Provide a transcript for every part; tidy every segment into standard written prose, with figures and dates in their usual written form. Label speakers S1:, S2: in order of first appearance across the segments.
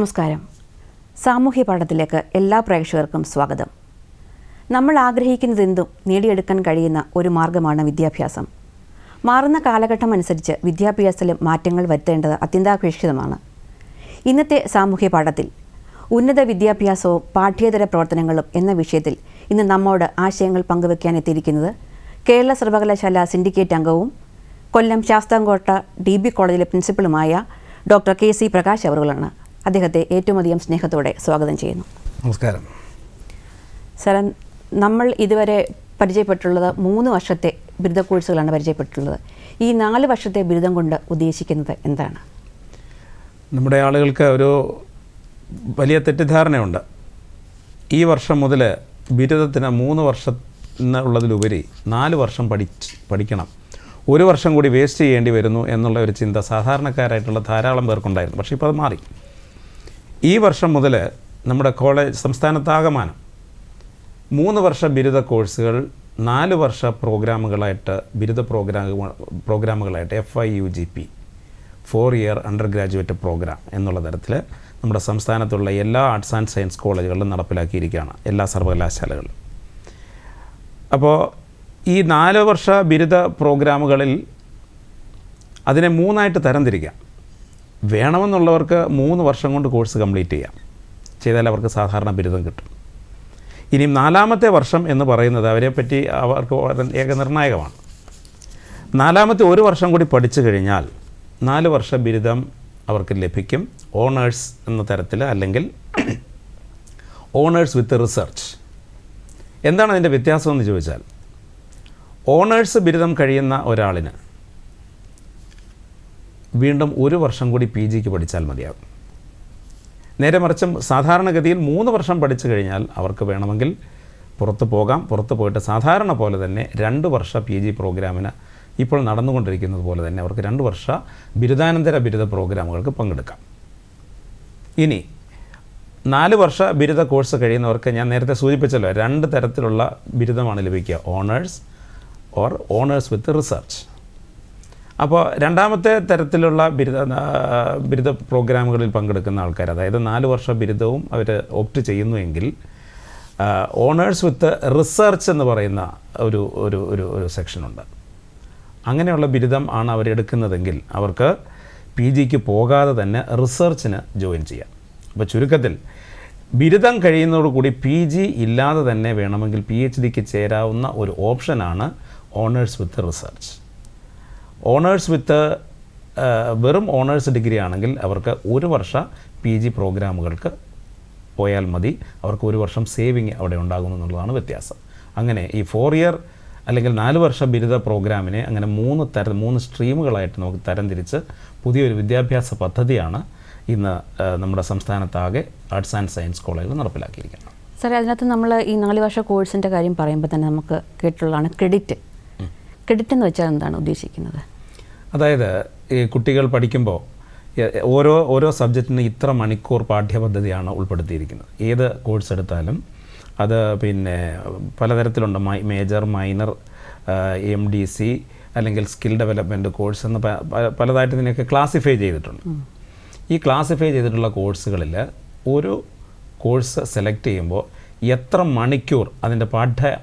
S1: നമസ്കാരം. സാമൂഹ്യ പാഠത്തിലേക്ക് എല്ലാ പ്രേക്ഷകർക്കും സ്വാഗതം. നമ്മൾ ആഗ്രഹിക്കുന്നതെന്തും നേടിയെടുക്കാൻ കഴിയുന്ന ഒരു മാർഗമാണ് വിദ്യാഭ്യാസം. മാറുന്ന കാലഘട്ടം അനുസരിച്ച് വിദ്യാഭ്യാസത്തിലും മാറ്റങ്ങൾ വരുത്തേണ്ടത് അത്യന്താപേക്ഷിതമാണ്. ഇന്നത്തെ സാമൂഹ്യ പാഠത്തിൽ ഉന്നത വിദ്യാഭ്യാസവും പാഠ്യേതര പ്രവർത്തനങ്ങളും എന്ന വിഷയത്തിൽ ഇന്ന് നമ്മോട് ആശയങ്ങൾ പങ്കുവയ്ക്കാൻ എത്തിയിരിക്കുന്നത് കേരള സർവകലാശാല സിൻഡിക്കേറ്റ് അംഗവും കൊല്ലം ശാസ്താംകോട്ട DB കോളേജിലെ പ്രിൻസിപ്പളുമായ ഡോക്ടർ KC പ്രകാശ് അവറുകളാണ്. അദ്ദേഹത്തെ ഏറ്റവും അധികം സ്നേഹത്തോടെ സ്വാഗതം ചെയ്യുന്നു.
S2: നമസ്കാരം
S1: സാർ, നമ്മൾ ഇതുവരെ പരിചയപ്പെട്ടുള്ളത് 3 വർഷത്തെ ബിരുദ കോഴ്സുകളാണ് പരിചയപ്പെട്ടിട്ടുള്ളത്. ഈ 4 വർഷത്തെ ബിരുദം കൊണ്ട് ഉദ്ദേശിക്കുന്നത് എന്താണ്?
S2: നമ്മുടെ ആളുകൾക്ക് ഒരു വലിയ തെറ്റിദ്ധാരണയുണ്ട്. ഈ വർഷം മുതൽ ബിരുദത്തിന് 3 വർഷം എന്നുള്ളതിലുപരി 4 വർഷം പഠിക്കണം, 1 വർഷം കൂടി വേസ്റ്റ് ചെയ്യേണ്ടി വരുന്നു എന്നുള്ള ഒരു ചിന്ത സാധാരണക്കാരായിട്ടുള്ള ധാരാളം പേർക്കുണ്ടായിരുന്നു. പക്ഷേ ഇപ്പോൾ അത് മാറി. ഈ വർഷം മുതൽ നമ്മുടെ കോളേജ് സംസ്ഥാനത്താകമാനം 3 വർഷ ബിരുദ കോഴ്സുകൾ 4 വർഷ പ്രോഗ്രാമുകളായിട്ട് ബിരുദ പ്രോഗ്രാമുകളായിട്ട് FIUGP 4 year undergraduate program എന്നുള്ള തരത്തിൽ നമ്മുടെ സംസ്ഥാനത്തുള്ള എല്ലാ ആർട്സ് ആൻഡ് സയൻസ് കോളേജുകളിലും നടപ്പിലാക്കിയിരിക്കുകയാണ്, എല്ലാ സർവകലാശാലകളിലും. അപ്പോൾ ഈ 4 വർഷ ബിരുദ പ്രോഗ്രാമുകളിൽ അതിനെ 3ആയിട്ട് തരംതിരിക്കാം. വേണമെന്നുള്ളവർക്ക് 3 വർഷം കൊണ്ട് കോഴ്സ് കംപ്ലീറ്റ് ചെയ്താൽ അവർക്ക് സാധാരണ ബിരുദം കിട്ടും. ഇനിയും 4ാമത്തെ വർഷം എന്ന് പറയുന്നത് അവരെപ്പറ്റി അവർക്ക് ഏകനിർണായകമാണ്. 4ാമത്തെ 1 വർഷം കൂടി പഠിച്ചു കഴിഞ്ഞാൽ 4 വർഷ ബിരുദം അവർക്ക് ലഭിക്കും. ഓണേഴ്സ് എന്ന തരത്തിൽ, അല്ലെങ്കിൽ ഓണേഴ്സ് വിത്ത് റിസർച്ച്. എന്താണ് അതിൻ്റെ വ്യത്യാസം എന്ന് ചോദിച്ചാൽ, ഓണേഴ്സ് ബിരുദം കഴിയുന്ന ഒരാളിന് വീണ്ടും 1 വർഷം കൂടി PGക്ക് പഠിച്ചാൽ മതിയാകും. നേരെ മറിച്ചും സാധാരണഗതിയിൽ 3 വർഷം പഠിച്ചു കഴിഞ്ഞാൽ അവർക്ക് വേണമെങ്കിൽ പുറത്ത് പോകാം. പുറത്ത് പോയിട്ട് സാധാരണ പോലെ തന്നെ 2 വർഷ PG പ്രോഗ്രാമിന് ഇപ്പോൾ നടന്നുകൊണ്ടിരിക്കുന്നത് പോലെ തന്നെ അവർക്ക് 2 വർഷ ബിരുദാനന്തര ബിരുദ പ്രോഗ്രാമുകൾക്ക് പങ്കെടുക്കാം. ഇനി 4 വർഷ ബിരുദ കോഴ്സ് കഴിയുന്നവർക്ക് ഞാൻ നേരത്തെ സൂചിപ്പിച്ചല്ലോ, 2 തരത്തിലുള്ള ബിരുദമാണ് ലഭിക്കുക, honours or honours with research. അപ്പോൾ 2ാമത്തെ തരത്തിലുള്ള ബിരുദ പ്രോഗ്രാമുകളിൽ പങ്കെടുക്കുന്ന ആൾക്കാർ, അതായത് 4 വർഷ ബിരുദവും അവർ ഓപ്റ്റ് ചെയ്യുന്നുവെങ്കിൽ ഓണേഴ്സ് വിത്ത് റിസർച്ച് എന്ന് പറയുന്ന ഒരു ഒരു ഒരു ഒരു സെക്ഷനുണ്ട്. അങ്ങനെയുള്ള ബിരുദം ആണ് അവരെടുക്കുന്നതെങ്കിൽ അവർക്ക് PGക്ക് പോകാതെ തന്നെ റിസർച്ചിന് ജോയിൻ ചെയ്യാം. അപ്പോൾ ചുരുക്കത്തിൽ ബിരുദം കഴിയുന്നതോടുകൂടി PG ഇല്ലാതെ തന്നെ വേണമെങ്കിൽ PhDക്ക് ചേരാവുന്ന ഒരു ഓപ്ഷനാണ് owners with research. Honours with വെറും ഓണേഴ്സ് ഡിഗ്രി ആണെങ്കിൽ അവർക്ക് 1 വർഷ PG പ്രോഗ്രാമുകൾക്ക് പോയാൽ മതി. അവർക്ക് 1 വർഷം സേവിങ് അവിടെ ഉണ്ടാകുന്നു എന്നുള്ളതാണ് വ്യത്യാസം. അങ്ങനെ ഈ 4 ഇയർ അല്ലെങ്കിൽ 4 വർഷ ബിരുദ പ്രോഗ്രാമിനെ അങ്ങനെ 3 സ്ട്രീമുകളായിട്ട് നമുക്ക് തരംതിരിച്ച് പുതിയൊരു വിദ്യാഭ്യാസ പദ്ധതിയാണ് ഇന്ന് നമ്മുടെ സംസ്ഥാനത്താകെ ആർട്സ് ആൻഡ് സയൻസ് കോളേജിൽ നടപ്പിലാക്കിയിരിക്കുന്നത്.
S1: സാറേ, അതിനകത്ത് നമ്മൾ ഈ 4 വർഷ കോഴ്സിൻ്റെ കാര്യം പറയുമ്പോൾ തന്നെ നമുക്ക് കേട്ടിട്ടുള്ളതാണ് ക്രെഡിറ്റ്. ക്രെഡിറ്റ് എന്ന് വെച്ചാൽ എന്താണ് ഉദ്ദേശിക്കുന്നത്?
S2: അതായത് ഈ കുട്ടികൾ പഠിക്കുമ്പോൾ ഓരോ സബ്ജക്റ്റിന് ഇത്ര മണിക്കൂർ പാഠ്യപദ്ധതിയാണ് ഉൾപ്പെടുത്തിയിരിക്കുന്നത്. ഏത് കോഴ്സ് എടുത്താലും അത് പിന്നെ പലതരത്തിലുണ്ട്, മേജർ, മൈനർ, MDC അല്ലെങ്കിൽ സ്കിൽ ഡെവലപ്മെൻറ്റ് കോഴ്സ് എന്ന് പലതായിട്ട് ഇതിനെയൊക്കെ ക്ലാസിഫൈ ചെയ്തിട്ടുണ്ട്. ഈ ക്ലാസിഫൈ ചെയ്തിട്ടുള്ള കോഴ്സുകളിൽ ഒരു കോഴ്സ് സെലക്ട് ചെയ്യുമ്പോൾ എത്ര മണിക്കൂർ അതിൻ്റെ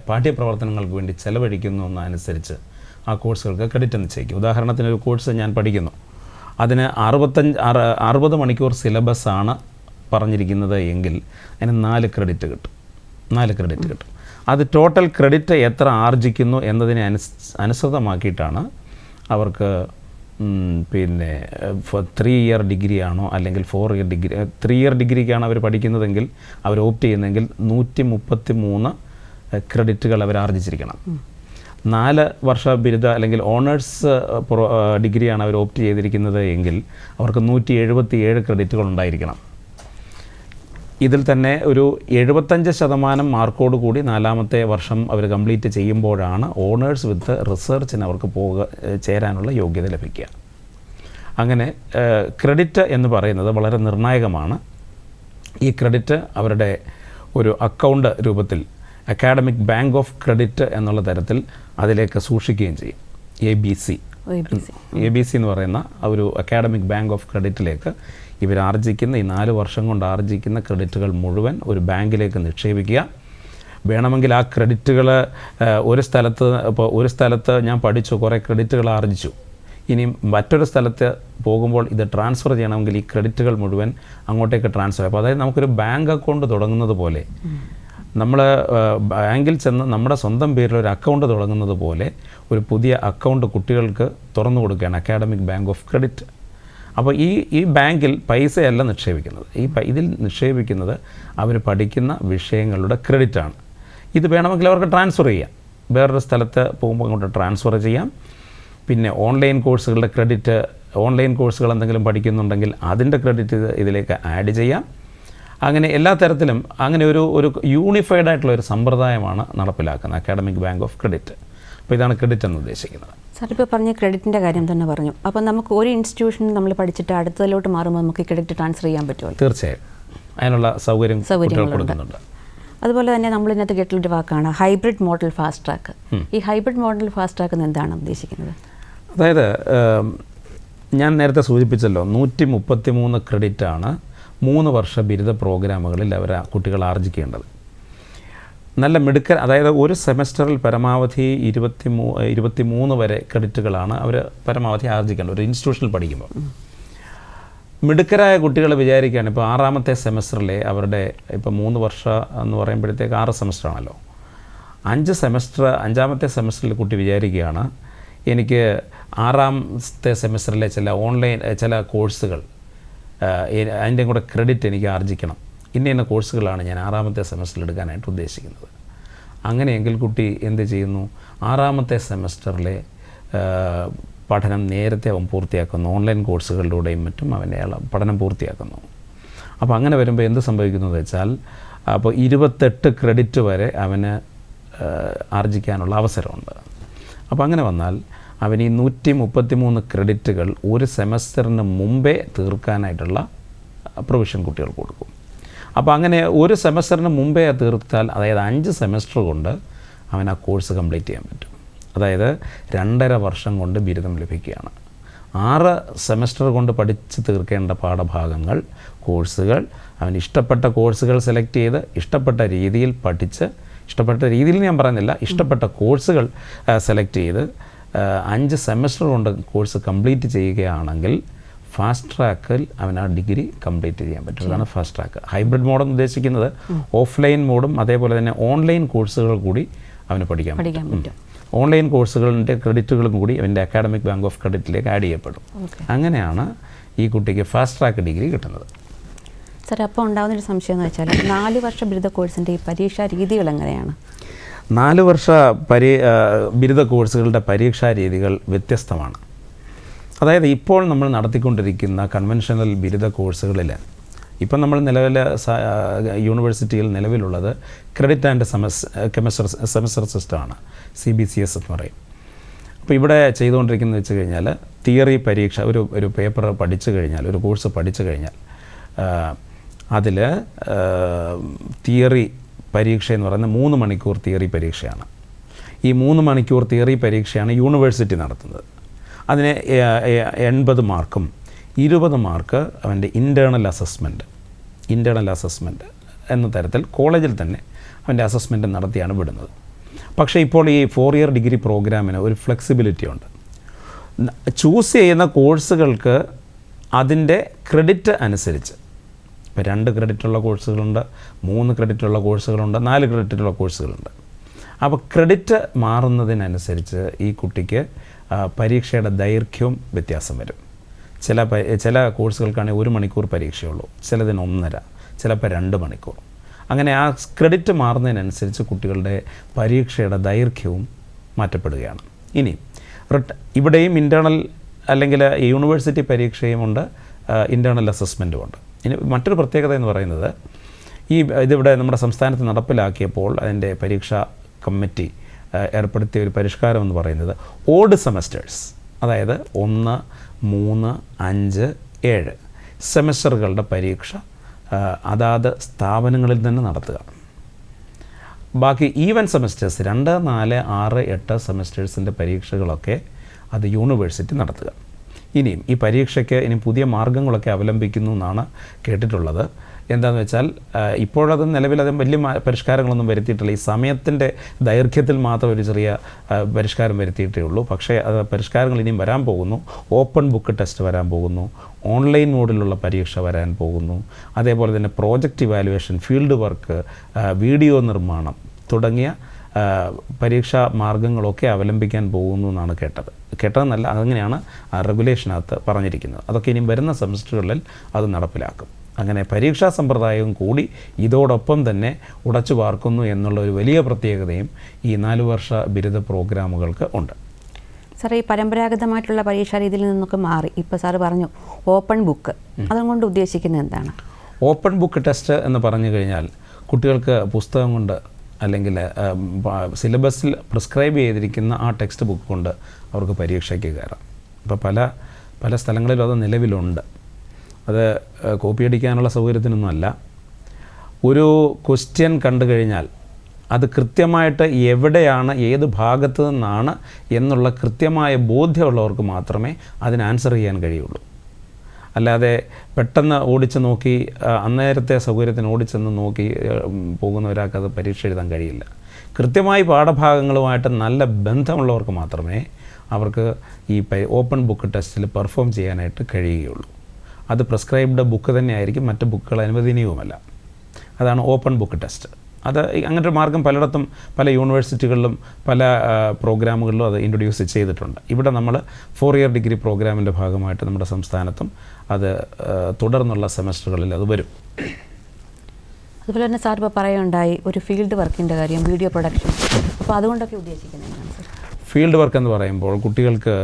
S2: പാഠ്യപ്രവർത്തനങ്ങൾക്ക് വേണ്ടി ചെലവഴിക്കുന്നു എന്നനുസരിച്ച് ആ കോഴ്സുകൾക്ക് ക്രെഡിറ്റ് നിശ്ചയിക്കും. ഉദാഹരണത്തിന് ഒരു കോഴ്സ് ഞാൻ പഠിക്കുന്നു, അതിന് 60 മണിക്കൂർ സിലബസാണ് പറഞ്ഞിരിക്കുന്നത് എങ്കിൽ അതിന് 4 ക്രെഡിറ്റ് കിട്ടും. അത് ടോട്ടൽ ക്രെഡിറ്റ് എത്ര ആർജിക്കുന്നു എന്നതിനെ അനുസൃതമാക്കിയിട്ടാണ് അവർക്ക് പിന്നെ 3 ഇയർ ഡിഗ്രി ആണോ അല്ലെങ്കിൽ 4 ഇയർ ഡിഗ്രി, 3 ഇയർ ഡിഗ്രിക്കാണ് അവർ പഠിക്കുന്നതെങ്കിൽ അവർ ഓപ്റ്റ് ചെയ്യുന്നതെങ്കിൽ 133 ക്രെഡിറ്റുകൾ അവർ ആർജിച്ചിരിക്കണം. 4 വർഷ ബിരുദ അല്ലെങ്കിൽ ഓണേഴ്സ് ഡിഗ്രിയാണ് അവർ ഓപ്റ്റ് ചെയ്തിരിക്കുന്നത് എങ്കിൽ അവർക്ക് 177 ക്രെഡിറ്റുകൾ ഉണ്ടായിരിക്കണം. ഇതിൽ തന്നെ ഒരു 75% മാർക്കോട് കൂടി 4ാമത്തെ വർഷം അവർ കംപ്ലീറ്റ് ചെയ്യുമ്പോഴാണ് ഓണേഴ്സ് വിത്ത് റിസർച്ചിന് അവർക്ക് ചേരാനുള്ള യോഗ്യത ലഭിക്കുക. അങ്ങനെ ക്രെഡിറ്റ് എന്ന് പറയുന്നത് വളരെ നിർണായകമാണ്. ഈ ക്രെഡിറ്റ് അവരുടെ ഒരു അക്കൗണ്ട് രൂപത്തിൽ അക്കാഡമിക് ബാങ്ക് ഓഫ് ക്രെഡിറ്റ് എന്നുള്ള തരത്തിൽ അതിലേക്ക് സൂക്ഷിക്കുകയും ചെയ്യും. ABC എന്ന് പറയുന്ന ഒരു അക്കാഡമിക് ബാങ്ക് ഓഫ് ക്രെഡിറ്റിലേക്ക് ഇവരാർജിക്കുന്ന ഈ 4 വർഷം കൊണ്ട് ആർജിക്കുന്ന ക്രെഡിറ്റുകൾ മുഴുവൻ ഒരു ബാങ്കിലേക്ക് നിക്ഷേപിക്കുക. വേണമെങ്കിൽ ആ ക്രെഡിറ്റുകൾ ഒരു സ്ഥലത്ത് ഞാൻ പഠിച്ചു, കുറേ ക്രെഡിറ്റുകൾ ആർജിച്ചു, ഇനി മറ്റൊരു സ്ഥലത്ത് പോകുമ്പോൾ ഇത് ട്രാൻസ്ഫർ ചെയ്യണമെങ്കിൽ ഈ ക്രെഡിറ്റുകൾ മുഴുവൻ അങ്ങോട്ടേക്ക് ട്രാൻസ്ഫർ. അപ്പോൾ അതായത് നമുക്കൊരു ബാങ്ക് അക്കൗണ്ട് തുടങ്ങുന്നത് പോലെ, നമ്മൾ ബാങ്കിൽ ചെന്ന് നമ്മുടെ സ്വന്തം പേരിൽ ഒരു അക്കൗണ്ട് തുടങ്ങുന്നത് പോലെ ഒരു പുതിയ അക്കൗണ്ട് കുട്ടികൾക്ക് തുറന്നു കൊടുക്കുകയാണ് അക്കാഡമിക് ബാങ്ക് ഓഫ് ക്രെഡിറ്റ്. അപ്പോൾ ഈ ബാങ്കിൽ പൈസയല്ല നിക്ഷേപിക്കുന്നത്, ഇതിൽ നിക്ഷേപിക്കുന്നത് അവർ പഠിക്കുന്ന വിഷയങ്ങളുടെ ക്രെഡിറ്റാണ്. ഇത് വേണമെങ്കിൽ അവർക്ക് ട്രാൻസ്ഫർ ചെയ്യാം, വേറൊരു സ്ഥലത്ത് പോകുമ്പോൾ അങ്ങോട്ട് ട്രാൻസ്ഫർ ചെയ്യാം. പിന്നെ ഓൺലൈൻ കോഴ്സുകളുടെ ക്രെഡിറ്റ്, ഓൺലൈൻ കോഴ്സുകൾ എന്തെങ്കിലും പഠിക്കുന്നുണ്ടെങ്കിൽ അതിൻ്റെ ക്രെഡിറ്റ് ഇതിലേക്ക് ആഡ് ചെയ്യാം. അങ്ങനെ എല്ലാ തരത്തിലും അങ്ങനെ ഒരു യൂണിഫൈഡ് ആയിട്ടുള്ള ഒരു സമ്പ്രദായമാണ് നടപ്പിലാക്കുന്നത് അക്കാഡമിക് ബാങ്ക് ഓഫ് ക്രെഡിറ്റ്. അപ്പോൾ ഇതാണ് ക്രെഡിറ്റ് എന്ന് ഉദ്ദേശിക്കുന്നത്.
S1: സാർ ഇപ്പോൾ പറഞ്ഞ ക്രെഡിറ്റിൻ്റെ കാര്യം തന്നെ പറഞ്ഞു. അപ്പോൾ നമുക്ക് ഒരു ഇൻസ്റ്റിറ്റ്യൂഷനിൽ നമ്മൾ പഠിച്ചിട്ട് അടുത്തതിലോട്ട് മാറുമ്പോൾ നമുക്ക് ക്രെഡിറ്റ് ട്രാൻസ്ഫർ ചെയ്യാൻ പറ്റുമോ?
S2: തീർച്ചയായും അതിനുള്ള സൗകര്യം കൊടുക്കുന്നുണ്ട്.
S1: അതുപോലെ തന്നെ നമ്മൾ ഇതിനകത്ത് കേട്ടുള്ളൊരു വാക്കാണ് ഹൈബ്രിഡ് മോഡൽ ഫാസ്റ്റ് ട്രാക്ക്. ഈ ഹൈബ്രിഡ് മോഡൽ ഫാസ്റ്റ് ട്രാക്ക് എന്ന് എന്താണ് ഉദ്ദേശിക്കുന്നത്?
S2: അതായത് ഞാൻ നേരത്തെ സൂചിപ്പിച്ചല്ലോ, 133 ക്രെഡിറ്റാണ് 3 വർഷ ബിരുദ പ്രോഗ്രാമുകളിൽ കുട്ടികൾ ആർജിക്കേണ്ടത്. നല്ല മിടുക്കൻ, അതായത് ഒരു സെമസ്റ്ററിൽ പരമാവധി 23 വരെ ക്രെഡിറ്റുകളാണ് അവർ പരമാവധി ആർജിക്കേണ്ടത് ഒരു ഇൻസ്റ്റിറ്റ്യൂഷനിൽ പഠിക്കുമ്പോൾ. മിടുക്കരായ കുട്ടികൾ വിചാരിക്കുകയാണ്, ഇപ്പോൾ 6ാമത്തെ സെമസ്റ്ററിലെ അവരുടെ ഇപ്പോൾ 3 വർഷം എന്ന് പറയുമ്പോഴത്തേക്ക് 6 സെമസ്റ്ററാണല്ലോ, 5ാമത്തെ സെമസ്റ്ററിൽ കുട്ടി വിചാരിക്കുകയാണ് എനിക്ക് 6ാമത്തെ സെമസ്റ്ററിലെ ചില കോഴ്സുകൾ അതിൻ്റെ കൂടെ ക്രെഡിറ്റ് എനിക്ക് ആർജിക്കണം, ഇന്ന കോഴ്സുകളാണ് ഞാൻ 6ാമത്തെ സെമസ്റ്ററിൽ എടുക്കാനായിട്ട് ഉദ്ദേശിക്കുന്നത്. അങ്ങനെയെങ്കിൽ കുട്ടി എന്ത് ചെയ്യുന്നു, 6ാമത്തെ സെമസ്റ്ററിലെ പഠനം നേരത്തെ അവൻ പൂർത്തിയാക്കുന്നു, ഓൺലൈൻ കോഴ്സുകളിലൂടെയും മറ്റും അവൻ്റെ പഠനം പൂർത്തിയാക്കുന്നു. അപ്പോൾ അങ്ങനെ വരുമ്പോൾ എന്ത് സംഭവിക്കുന്നത് വെച്ചാൽ, അപ്പോൾ 28 ക്രെഡിറ്റ് വരെ അവന് ആർജിക്കാനുള്ള അവസരമുണ്ട്. അപ്പോൾ അങ്ങനെ വന്നാൽ അവൻ ഈ 133 ക്രെഡിറ്റുകൾ ഒരു സെമസ്റ്ററിന് മുമ്പേ തീർക്കാനായിട്ടുള്ള പ്രൊവിഷൻ കുട്ടികൾക്ക് കൊടുക്കും. അപ്പോൾ അങ്ങനെ ഒരു സെമസ്റ്ററിന് മുമ്പേ തീർത്താൽ, അതായത് 5 സെമസ്റ്റർ കൊണ്ട് അവൻ ആ കോഴ്സ് കംപ്ലീറ്റ് ചെയ്യാൻ പറ്റും. അതായത് 2.5 വർഷം കൊണ്ട് ബിരുദം ലഭിക്കുകയാണ്. 6 സെമസ്റ്റർ കൊണ്ട് പഠിച്ച് തീർക്കേണ്ട പാഠഭാഗങ്ങൾ, കോഴ്സുകൾ, അവൻ ഇഷ്ടപ്പെട്ട കോഴ്സുകൾ സെലക്ട് ചെയ്ത് ഇഷ്ടപ്പെട്ട രീതിയിൽ പഠിച്ച്, ഇഷ്ടപ്പെട്ട രീതിയിൽ ഞാൻ പറയുന്നില്ല, ഇഷ്ടപ്പെട്ട കോഴ്സുകൾ സെലക്ട് ചെയ്ത് 5 സെമസ്റ്റർ കൊണ്ട് കോഴ്സ് കംപ്ലീറ്റ് ചെയ്യുകയാണെങ്കിൽ ഫാസ്റ്റ് ട്രാക്കിൽ അവൻ ആ ഡിഗ്രി കംപ്ലീറ്റ് ചെയ്യാൻ പറ്റും. അതാണ് ഫാസ്റ്റ് ട്രാക്ക്. ഹൈബ്രിഡ് മോഡ് എന്ന് ഉദ്ദേശിക്കുന്നത് ഓഫ്ലൈൻ മോഡും അതേപോലെ തന്നെ ഓൺലൈൻ കോഴ്സുകൾ കൂടി അവന് പഠിക്കാൻ പറ്റും. ഓൺലൈൻ കോഴ്സുകളുടെ ക്രെഡിറ്റുകളും കൂടി അവൻ്റെ അക്കാഡമിക് ബാങ്ക് ഓഫ് ക്രെഡിറ്റിലേക്ക് ആഡ് ചെയ്യപ്പെടും. അങ്ങനെയാണ് ഈ കുട്ടിക്ക് ഫാസ്റ്റ് ട്രാക്ക് ഡിഗ്രി കിട്ടുന്നത്.
S1: സാർ, അപ്പോൾ ഉണ്ടാകുന്നൊരു സംശയം എന്ന് വെച്ചാൽ 4 വർഷ ബിരുദ കോഴ്സിൻ്റെ ഈ പരീക്ഷാ രീതികൾ എങ്ങനെയാണ്?
S2: 4 വർഷ ബിരുദ കോഴ്സുകളുടെ പരീക്ഷാ രീതികൾ വ്യത്യസ്തമാണ്. അതായത് ഇപ്പോൾ നമ്മൾ നടത്തിക്കൊണ്ടിരിക്കുന്ന കൺവെൻഷണൽ ബിരുദ കോഴ്സുകളിൽ ഇപ്പം നമ്മൾ യൂണിവേഴ്സിറ്റിയിൽ നിലവിലുള്ളത് ക്രെഡിറ്റ് ആൻഡ് സെമസ്റ്റർ സിസ്റ്റമാണ്, CBCS എന്ന് പറയും. അപ്പോൾ ഇവിടെ ചെയ്തുകൊണ്ടിരിക്കുന്നത് വെച്ച് കഴിഞ്ഞാൽ തിയറി പരീക്ഷ, ഒരു പേപ്പർ പഠിച്ചു കഴിഞ്ഞാൽ, ഒരു കോഴ്സ് പഠിച്ചു കഴിഞ്ഞാൽ അതിൽ തിയറി പരീക്ഷ എന്ന് പറയുന്നത് 3 മണിക്കൂർ തിയറി പരീക്ഷയാണ്. ഈ 3 മണിക്കൂർ തിയറി പരീക്ഷയാണ് യൂണിവേഴ്സിറ്റി നടത്തുന്നത്. അതിന് 80 മാർക്കും 20 മാർക്ക് അവൻ്റെ ഇൻറ്റേർണൽ അസസ്മെൻറ്റ് എന്ന തരത്തിൽ കോളേജിൽ തന്നെ അവൻ്റെ അസസ്മെൻറ്റ് നടത്തിയാണ് വിടുന്നത്. പക്ഷേ ഇപ്പോൾ ഈ 4 ഇയർ ഡിഗ്രി പ്രോഗ്രാമിന് ഒരു ഫ്ലെക്സിബിലിറ്റി ഉണ്ട്. ചൂസ് ചെയ്യുന്ന കോഴ്സുകൾക്ക് അതിൻ്റെ ക്രെഡിറ്റ് അനുസരിച്ച്, ഇപ്പോൾ 2 ക്രെഡിറ്റുള്ള കോഴ്സുകളുണ്ട്, 3 ക്രെഡിറ്റുള്ള കോഴ്സുകളുണ്ട്, 4 ക്രെഡിറ്റുള്ള കോഴ്സുകളുണ്ട്. അപ്പോൾ ക്രെഡിറ്റ് മാറുന്നതിനനുസരിച്ച് ഈ കുട്ടിക്ക് പരീക്ഷയുടെ ദൈർഘ്യവും വ്യത്യാസം വരും. ചില കോഴ്സുകൾക്കാണെങ്കിൽ 1 മണിക്കൂർ പരീക്ഷയുള്ളൂ, ചിലതിന് 1.5, ചിലപ്പോൾ 2 മണിക്കൂർ. അങ്ങനെ ആ ക്രെഡിറ്റ് മാറുന്നതിനനുസരിച്ച് കുട്ടികളുടെ പരീക്ഷയുടെ ദൈർഘ്യവും മാറ്റപ്പെടുകയാണ്. ഇനി ഇവിടെയും ഇൻറ്റേർണൽ അല്ലെങ്കിൽ യൂണിവേഴ്സിറ്റി പരീക്ഷയുമുണ്ട്, ഇൻറ്റേർണൽ അസസ്മെൻറ്റുമുണ്ട്. ഇനി മറ്റൊരു പ്രത്യേകത എന്ന് പറയുന്നത്, ഇതിവിടെ നമ്മുടെ സംസ്ഥാനത്ത് നടപ്പിലാക്കിയപ്പോൾ അതിൻ്റെ പരീക്ഷാ കമ്മിറ്റി ഏർപ്പെടുത്തിയ ഒരു പരിഷ്കാരം എന്ന് പറയുന്നത് ഓഡ് സെമസ്റ്റേഴ്സ്, അതായത് 1, 3, 5, 7 സെമസ്റ്ററുകളുടെ പരീക്ഷ അതാത് സ്ഥാപനങ്ങളിൽ തന്നെ നടത്തുക. ബാക്കി ഈവൻ സെമസ്റ്റേഴ്സ് 2, 4, 6, 8 സെമസ്റ്റേഴ്സിൻ്റെ പരീക്ഷകളൊക്കെ അത് യൂണിവേഴ്സിറ്റി നടത്തുക. ഇനിയും ഈ പരീക്ഷയ്ക്ക് ഇനി പുതിയ മാർഗ്ഗങ്ങളൊക്കെ അവലംബിക്കുന്നു എന്നാണ് കേട്ടിട്ടുള്ളത്. എന്താണെന്ന് വെച്ചാൽ ഇപ്പോഴത് നിലവിലത് വലിയ പരിഷ്കാരങ്ങളൊന്നും വരുത്തിയിട്ടില്ല. ഈ സമയത്തിൻ്റെ ദൈർഘ്യത്തിൽ മാത്രം ഒരു ചെറിയ പരിഷ്കാരം വരുത്തിയിട്ടേ ഉള്ളൂ. പക്ഷേ അത് പരിഷ്കാരങ്ങൾ ഇനിയും വരാൻ പോകുന്നു. ഓപ്പൺ ബുക്ക് ടെസ്റ്റ് വരാൻ പോകുന്നു, ഓൺലൈൻ മോഡിലുള്ള പരീക്ഷ വരാൻ പോകുന്നു, അതേപോലെ തന്നെ project evaluation, field work, video നിർമ്മാണം തുടങ്ങിയ പരീക്ഷാ മാർഗ്ഗങ്ങളൊക്കെ അവലംബിക്കാൻ പോകുന്നു എന്നാണ് കേട്ടതെന്നല്ല, അങ്ങനെയാണ് റെഗുലേഷനകത്ത് പറഞ്ഞിരിക്കുന്നത്. അതൊക്കെ ഇനിയും വരുന്ന സെമസ്റ്ററുകളിൽ അത് നടപ്പിലാക്കും. അങ്ങനെ പരീക്ഷാ സമ്പ്രദായവും കൂടി ഇതോടൊപ്പം തന്നെ ഉടച്ചു വാർക്കുന്നു എന്നുള്ള ഒരു വലിയ പ്രത്യേകതയും ഈ 4 വർഷ ബിരുദ പ്രോഗ്രാമുകൾക്ക് ഉണ്ട്.
S1: സാർ, ഈ പരമ്പരാഗതമായിട്ടുള്ള പരീക്ഷാ രീതിയിൽ നിന്നൊക്കെ മാറി ഇപ്പോൾ സാറ് പറഞ്ഞു ഓപ്പൺ ബുക്ക്, അതുകൊണ്ട് ഉദ്ദേശിക്കുന്നത് എന്താണ്?
S2: ഓപ്പൺ ബുക്ക് ടെസ്റ്റ് എന്ന് പറഞ്ഞു കഴിഞ്ഞാൽ കുട്ടികൾക്ക് പുസ്തകം കൊണ്ട് അല്ലെങ്കിൽ സിലബസിൽ പ്രിസ്ക്രൈബ് ചെയ്തിരിക്കുന്ന ആ ടെക്സ്റ്റ് ബുക്ക് കൊണ്ട് അവർക്ക് പരീക്ഷയ്ക്ക് കയറാം. ഇപ്പോൾ പല സ്ഥലങ്ങളിലും അത് നിലവിലുണ്ട്. അത് കോപ്പി അടിക്കാനുള്ള സൗകര്യത്തിനൊന്നും അല്ല. ഒരു ക്വസ്റ്റ്യൻ കണ്ടു കഴിഞ്ഞാൽ അത് കൃത്യമായിട്ട് എവിടെയാണ്, ഏത് ഭാഗത്ത് നിന്നാണ് എന്നുള്ള കൃത്യമായ ബോധ്യമുള്ളവർക്ക് മാത്രമേ അതിന് ആൻസർ ചെയ്യാൻ കഴിയുള്ളൂ. അല്ലാതെ പെട്ടെന്ന് ഓടിച്ച് നോക്കി അന്നേരത്തെ സൗകര്യത്തിന് ഓടിച്ചെന്ന് നോക്കി പോകുന്ന ഒരാൾക്ക് അത് പരീക്ഷ എഴുതാൻ കഴിയില്ല. കൃത്യമായി പാഠഭാഗങ്ങളുമായിട്ട് നല്ല ബന്ധമുള്ളവർക്ക് മാത്രമേ അവർക്ക് ഈ ഓപ്പൺ ബുക്ക് ടെസ്റ്റിൽ പെർഫോം ചെയ്യാനായിട്ട് കഴിയുകയുള്ളൂ. അത് പ്രിസ്ക്രൈബ്ഡ് ബുക്ക് തന്നെയായിരിക്കും, മറ്റ് ബുക്കുകൾ അനുവദനീയവുമല്ല. അതാണ് ഓപ്പൺ ബുക്ക് ടെസ്റ്റ്. അത് അങ്ങനൊരു മാർഗ്ഗം പലയിടത്തും, പല യൂണിവേഴ്സിറ്റികളിലും പല പ്രോഗ്രാമുകളിലും അത് ഇൻട്രൊഡ്യൂസ് ചെയ്തിട്ടുണ്ട്. ഇവിടെ നമ്മൾ 4 ഇയർ ഡിഗ്രി പ്രോഗ്രാമിൻ്റെ ഭാഗമായിട്ട് നമ്മുടെ സംസ്ഥാനത്തും അത് തുടർന്നുള്ള സെമസ്റ്ററുകളിൽ അത് വരും.
S1: അതുപോലെ തന്നെ സാർ ഇപ്പോൾ പറയുകയുണ്ടായി ഒരു ഫീൽഡ് വർക്കിൻ്റെ കാര്യം, വീഡിയോ പ്രൊഡക്ഷൻ. അപ്പോൾ അതുകൊണ്ടൊക്കെ ഉദ്ദേശിക്കുന്നത് എന്താണ് സാർ?
S2: ഫീൽഡ് വർക്ക് എന്ന് പറയുമ്പോൾ കുട്ടികൾക്ക്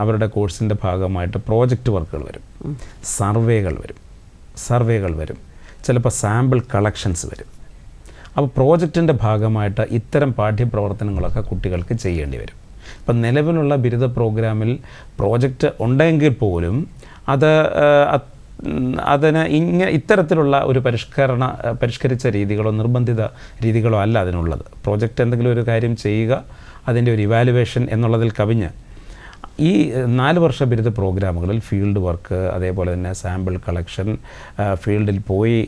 S2: അവരുടെ കോഴ്സിൻ്റെ ഭാഗമായിട്ട് പ്രോജക്റ്റ് വർക്കുകൾ വരും, സർവേകൾ വരും, ചിലപ്പോൾ സാമ്പിൾ കളക്ഷൻസ് വരും. അപ്പോൾ പ്രോജക്റ്റിൻ്റെ ഭാഗമായിട്ട് ഇത്തരം പാഠ്യപ്രവർത്തനങ്ങളൊക്കെ കുട്ടികൾക്ക് ചെയ്യേണ്ടി വരും. ഇപ്പം നിലവിലുള്ള ബിരുദ പ്രോഗ്രാമിൽ പ്രോജക്റ്റ് ഉണ്ടെങ്കിൽ പോലും അതിന് ഇത്തരത്തിലുള്ള ഒരു പരിഷ്കരിച്ച രീതികളോ നിർബന്ധിത രീതികളോ അല്ല അതിനുള്ളത്. പ്രോജക്റ്റ് എന്തെങ്കിലും ഒരു കാര്യം ചെയ്യുക, അതിൻ്റെ ഒരു ഇവാലുവേഷൻ എന്നുള്ളതിൽ കവിഞ്ഞ് ഈ 4 വർഷ ബിരുദ പ്രോഗ്രാമുകളിൽ ഫീൽഡ് വർക്ക്, അതേപോലെ തന്നെ സാമ്പിൾ കളക്ഷൻ, ഫീൽഡിൽ പോയി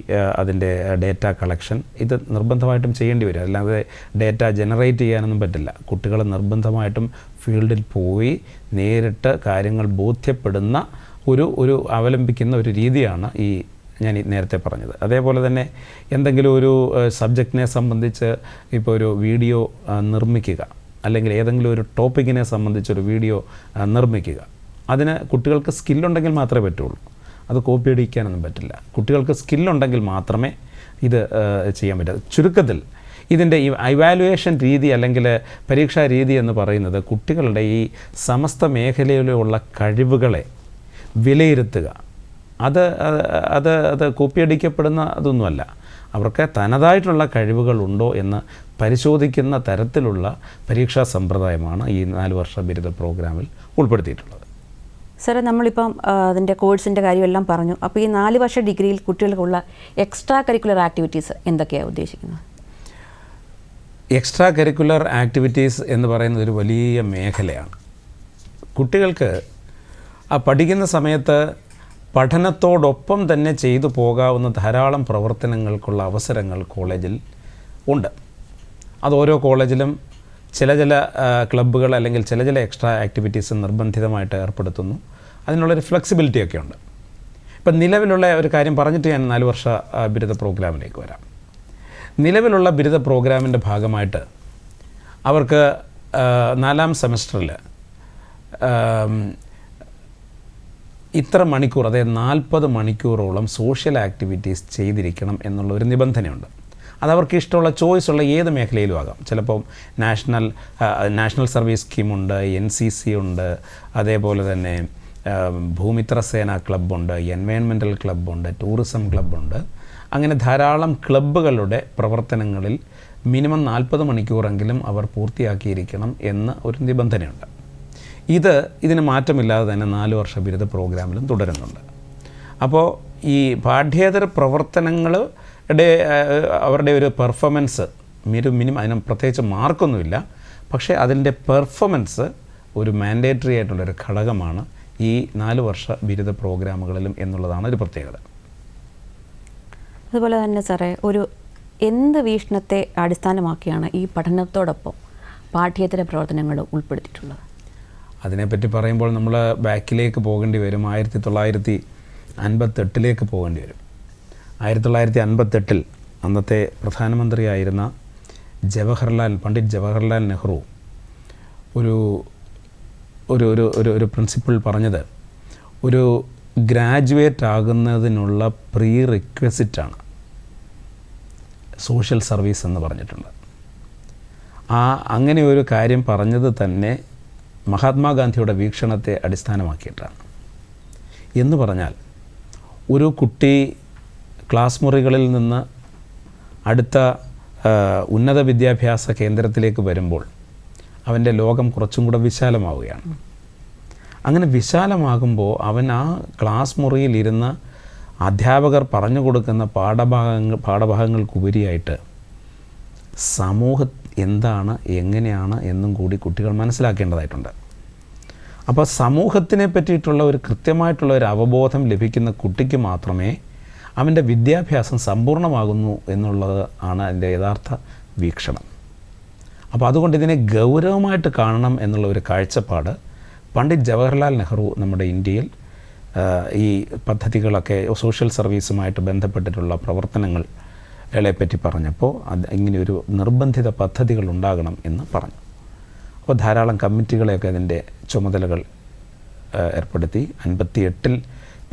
S2: അതിൻ്റെ ഡേറ്റ കളക്ഷൻ, ഇത് നിർബന്ധമായിട്ടും ചെയ്യേണ്ടി വരും. അല്ലാതെ ഡേറ്റ ജനറേറ്റ് ചെയ്യാനൊന്നും പറ്റില്ല. കുട്ടികൾ നിർബന്ധമായിട്ടും ഫീൽഡിൽ പോയി നേരിട്ട് കാര്യങ്ങൾ ബോധ്യപ്പെടുന്ന ഒരു അവലംബിക്കുന്ന ഒരു രീതിയാണ് ഞാൻ നേരത്തെ പറഞ്ഞത്. അതേപോലെ തന്നെ എന്തെങ്കിലും ഒരു സബ്ജക്റ്റിനെ സംബന്ധിച്ച് ഇപ്പോൾ ഒരു വീഡിയോ നിർമ്മിക്കുക, അല്ലെങ്കിൽ ഏതെങ്കിലും ഒരു ടോപ്പിക്കിനെ സംബന്ധിച്ചൊരു വീഡിയോ നിർമ്മിക്കുക, അതിന് കുട്ടികൾക്ക് സ്കില്ലുണ്ടെങ്കിൽ മാത്രമേ പറ്റുള്ളൂ. അത് കോപ്പി അടിക്കാനൊന്നും പറ്റില്ല. കുട്ടികൾക്ക് സ്കില്ലുണ്ടെങ്കിൽ മാത്രമേ ഇത് ചെയ്യാൻ പറ്റൂ. ചുരുക്കത്തിൽ ഇതിൻ്റെ ഈ ഇവാലുവേഷൻ രീതി അല്ലെങ്കിൽ പരീക്ഷാ രീതി എന്ന് പറയുന്നത് കുട്ടികളുടെ ഈ സമസ്ത മേഖലയിലുള്ള കഴിവുകളെ വിലയിരുത്തുക. അത് കോപ്പിയടിക്കപ്പെടുന്ന അതൊന്നുമല്ല. അവർക്ക് തനതായിട്ടുള്ള കഴിവുകളുണ്ടോ എന്ന് പരിശോധിക്കുന്ന തരത്തിലുള്ള പരീക്ഷാ സമ്പ്രദായമാണ് ഈ 4 വർഷ ബിരുദ പ്രോഗ്രാമിൽ ഉൾപ്പെടുത്തിയിട്ടുള്ളത്.
S1: സാറേ, നമ്മളിപ്പം അതിൻ്റെ കോഴ്സിൻ്റെ കാര്യമെല്ലാം പറഞ്ഞു. അപ്പോൾ ഈ 4 വർഷ ഡിഗ്രിയിൽ കുട്ടികൾക്കുള്ള എക്സ്ട്രാ കരിക്കുലർ ആക്ടിവിറ്റീസ് എന്തൊക്കെയാണ് ഉദ്ദേശിക്കുന്നത്?
S2: എക്സ്ട്രാ കരിക്കുലർ ആക്ടിവിറ്റീസ് എന്ന് പറയുന്നത് ഒരു വലിയ മേഖലയാണ്. കുട്ടികൾക്ക് പഠിക്കുന്ന സമയത്ത് പഠനത്തോടൊപ്പം തന്നെ ചെയ്തു പോകാവുന്ന ധാരാളം പ്രവർത്തനങ്ങൾക്കുള്ള അവസരങ്ങൾ കോളേജിൽ ഉണ്ട്. അത് ഓരോ കോളേജിലും ചില ക്ലബ്ബുകൾ അല്ലെങ്കിൽ ചില എക്സ്ട്രാ ആക്ടിവിറ്റീസ് നിർബന്ധിതമായിട്ട് ഏർപ്പെടുത്തുന്നു. അതിനുള്ളൊരു ഫ്ലെക്സിബിലിറ്റിയൊക്കെ ഉണ്ട്. ഇപ്പം നിലവിലുള്ള ഒരു കാര്യം പറഞ്ഞിട്ട് ഞാൻ 4 വർഷ ബിരുദ പ്രോഗ്രാമിലേക്ക് വരാം. നിലവിലുള്ള ബിരുദ പ്രോഗ്രാമിൻ്റെ ഭാഗമായിട്ട് അവർക്ക് 4ാം സെമസ്റ്ററിൽ ഇത്ര മണിക്കൂർ, അതായത് 40 മണിക്കൂറോളം സോഷ്യൽ ആക്ടിവിറ്റീസ് ചെയ്തിരിക്കണം എന്നുള്ള ഒരു നിബന്ധനയുണ്ട്. അതവർക്ക് ഇഷ്ടമുള്ള ചോയ്സുള്ള ഏത് മേഖലയിലും ആകാം. ചിലപ്പോൾ നാഷണൽ സർവീസ് സ്കീമുണ്ട്, NCC ഉണ്ട്, അതേപോലെ തന്നെ ഭൂമിത്ര സേന ക്ലബ്ബുണ്ട്, എൻവയോൺമെൻറ്റൽ ക്ലബ്ബുണ്ട്, ടൂറിസം ക്ലബ്ബുണ്ട്. അങ്ങനെ ധാരാളം ക്ലബ്ബുകളുടെ പ്രവർത്തനങ്ങളിൽ മിനിമം 40 മണിക്കൂറെങ്കിലും അവർ പൂർത്തിയാക്കിയിരിക്കണം എന്ന് ഒരു നിബന്ധനയുണ്ട്. ഇതിന് മാറ്റമില്ലാതെ തന്നെ 4 വർഷ ബിരുദ പ്രോഗ്രാമിലും തുടരുന്നുണ്ട്. അപ്പോൾ ഈ പാഠ്യേതര പ്രവർത്തനങ്ങളുടെ അവരുടെ ഒരു പെർഫോമൻസ് മിനിമം, അതിന് പ്രത്യേകിച്ച് മാർക്കൊന്നുമില്ല, പക്ഷേ അതിൻ്റെ പെർഫോമൻസ് ഒരു മാൻഡേറ്ററി ആയിട്ടുള്ളൊരു ഘടകമാണ് ഈ 4 വർഷ ബിരുദ പ്രോഗ്രാമുകളിലും എന്നുള്ളതാണ് ഒരു പ്രത്യേകത.
S1: അതുപോലെ തന്നെ സാറേ, എന്ത് വീക്ഷണത്തെ അടിസ്ഥാനമാക്കിയാണ് ഈ പഠനത്തോടൊപ്പം പാഠ്യേതര പ്രവർത്തനങ്ങൾ ഉൾപ്പെടുത്തിയിട്ടുള്ളത്?
S2: അതിനെപ്പറ്റി പറയുമ്പോൾ നമ്മൾ ബാക്കിലേക്ക് പോകേണ്ടി വരും. 1958 പോകേണ്ടി വരും. 1958 അന്നത്തെ പ്രധാനമന്ത്രിയായിരുന്ന പണ്ഡിറ്റ് ജവഹർലാൽ നെഹ്റു ഒരു പ്രിൻസിപ്പിൾ പറഞ്ഞത് ഒരു ഗ്രാജുവേറ്റ് ആകുന്നതിനുള്ള പ്രീ റിക്വസിറ്റാണ് സോഷ്യൽ സർവീസ് എന്ന് പറഞ്ഞിട്ടുണ്ട്. അങ്ങനെ ഒരു കാര്യം പറഞ്ഞത് തന്നെ മഹാത്മാഗാന്ധിയുടെ വീക്ഷണത്തെ അടിസ്ഥാനമാക്കിയിട്ടാണ്. എന്ന് പറഞ്ഞാൽ ഒരു കുട്ടി ക്ലാസ് മുറികളിൽ നിന്ന് അടുത്ത ഉന്നത വിദ്യാഭ്യാസ കേന്ദ്രത്തിലേക്ക് വരുമ്പോൾ അവൻ്റെ ലോകം കുറച്ചും കൂടെ വിശാലമാവുകയാണ്. അങ്ങനെ വിശാലമാകുമ്പോൾ അവൻ ആ ക്ലാസ് മുറിയിലിരുന്ന് അധ്യാപകർ പറഞ്ഞു കൊടുക്കുന്ന പാഠഭാഗങ്ങൾക്കുപരിയായിട്ട് സമൂഹം എന്താണ്, എങ്ങനെയാണ് എന്നും കൂടി കുട്ടികൾ മനസ്സിലാക്കേണ്ടതായിട്ടുണ്ട്. അപ്പോൾ സമൂഹത്തിനെ പറ്റിയിട്ടുള്ള ഒരു കൃത്യമായിട്ടുള്ള ഒരു അവബോധം ലഭിക്കുന്ന കുട്ടിക്ക് മാത്രമേ അവൻ്റെ വിദ്യാഭ്യാസം സമ്പൂർണ്ണമാകുന്നു എന്നുള്ളത് ആണ് അതിൻ്റെ യഥാർത്ഥ വീക്ഷണം. അപ്പോൾ അതുകൊണ്ട് ഇതിനെ ഗൗരവമായിട്ട് കാണണം എന്നുള്ള ഒരു കാഴ്ചപ്പാട് പണ്ഡിറ്റ് ജവഹർലാൽ നെഹ്റു നമ്മുടെ ഇന്ത്യയിൽ ഈ പദ്ധതികളൊക്കെ സോഷ്യൽ സർവീസുമായിട്ട് ബന്ധപ്പെട്ടിട്ടുള്ള പ്രവർത്തനങ്ങളെപ്പറ്റി പറഞ്ഞപ്പോൾ ഇങ്ങനെയൊരു നിർബന്ധിത പദ്ധതികൾ ഉണ്ടാകണം എന്ന് പറഞ്ഞു. അപ്പോൾ ധാരാളം കമ്മിറ്റികളെയൊക്കെ അതിൻ്റെ ചുമതലകൾ ഏർപ്പെടുത്തി. 58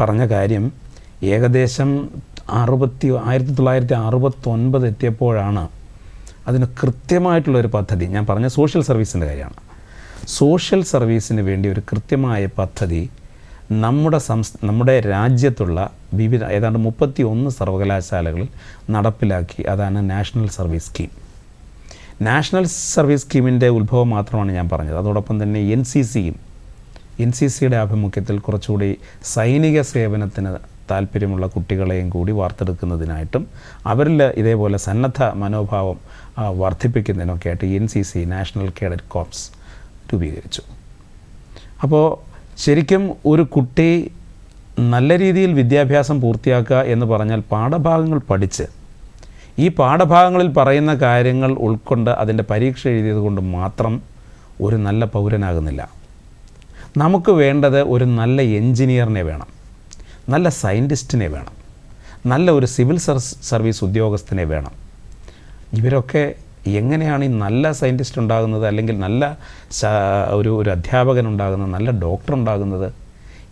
S2: പറഞ്ഞ കാര്യം ഏകദേശം 1969 എത്തിയപ്പോഴാണ് അതിന് കൃത്യമായിട്ടുള്ളൊരു പദ്ധതി, ഞാൻ പറഞ്ഞ സോഷ്യൽ സർവീസിൻ്റെ കാര്യമാണ്, സോഷ്യൽ സർവീസിന് വേണ്ടി ഒരു കൃത്യമായ പദ്ധതി നമ്മുടെ രാജ്യത്തുള്ള വിവിധ ഏതാണ്ട് 31 സർവകലാശാലകളിൽ നടപ്പിലാക്കി. അതാണ് national service scheme. National service സ്കീമിൻ്റെ ഉത്ഭവം മാത്രമാണ് ഞാൻ പറഞ്ഞത്. അതോടൊപ്പം തന്നെ എൻ സി സിയുടെ ആഭിമുഖ്യത്തിൽ കുറച്ചുകൂടി സൈനിക സേവനത്തിന് താല്പര്യമുള്ള കുട്ടികളെയും കൂടി വാർത്തെടുക്കുന്നതിനായിട്ടും അവരിൽ ഇതേപോലെ സന്നദ്ധ മനോഭാവം വർദ്ധിപ്പിക്കുന്നതിനൊക്കെ ആയിട്ട് NCC നാഷണൽ കേഡറ്റ് കോർപ്സ് രൂപീകരിച്ചു. അപ്പോൾ ശരിക്കും ഒരു കുട്ടി നല്ല രീതിയിൽ വിദ്യാഭ്യാസം പൂർത്തിയാക്കുക എന്ന് പറഞ്ഞാൽ പാഠഭാഗങ്ങൾ പഠിച്ച് ഈ പാഠഭാഗങ്ങളിൽ പറയുന്ന കാര്യങ്ങൾ ഉൾക്കൊണ്ട് അതിൻ്റെ പരീക്ഷ എഴുതിയത് കൊണ്ട് മാത്രം ഒരു നല്ല പൗരനാകുന്നില്ല. നമുക്ക് വേണ്ടത് ഒരു നല്ല എൻജിനീയറിനെ വേണം, നല്ല സയൻറ്റിസ്റ്റിനെ വേണം, നല്ല ഒരു സിവിൽ സർവീസ് ഉദ്യോഗസ്ഥനെ വേണം. ഇവരൊക്കെ എങ്ങനെയാണ് ഈ നല്ല സയൻറ്റിസ്റ്റ് ഉണ്ടാകുന്നത്, അല്ലെങ്കിൽ നല്ല ഒരു അധ്യാപകൻ ഉണ്ടാകുന്നത്, നല്ല ഡോക്ടർ ഉണ്ടാകുന്നത്?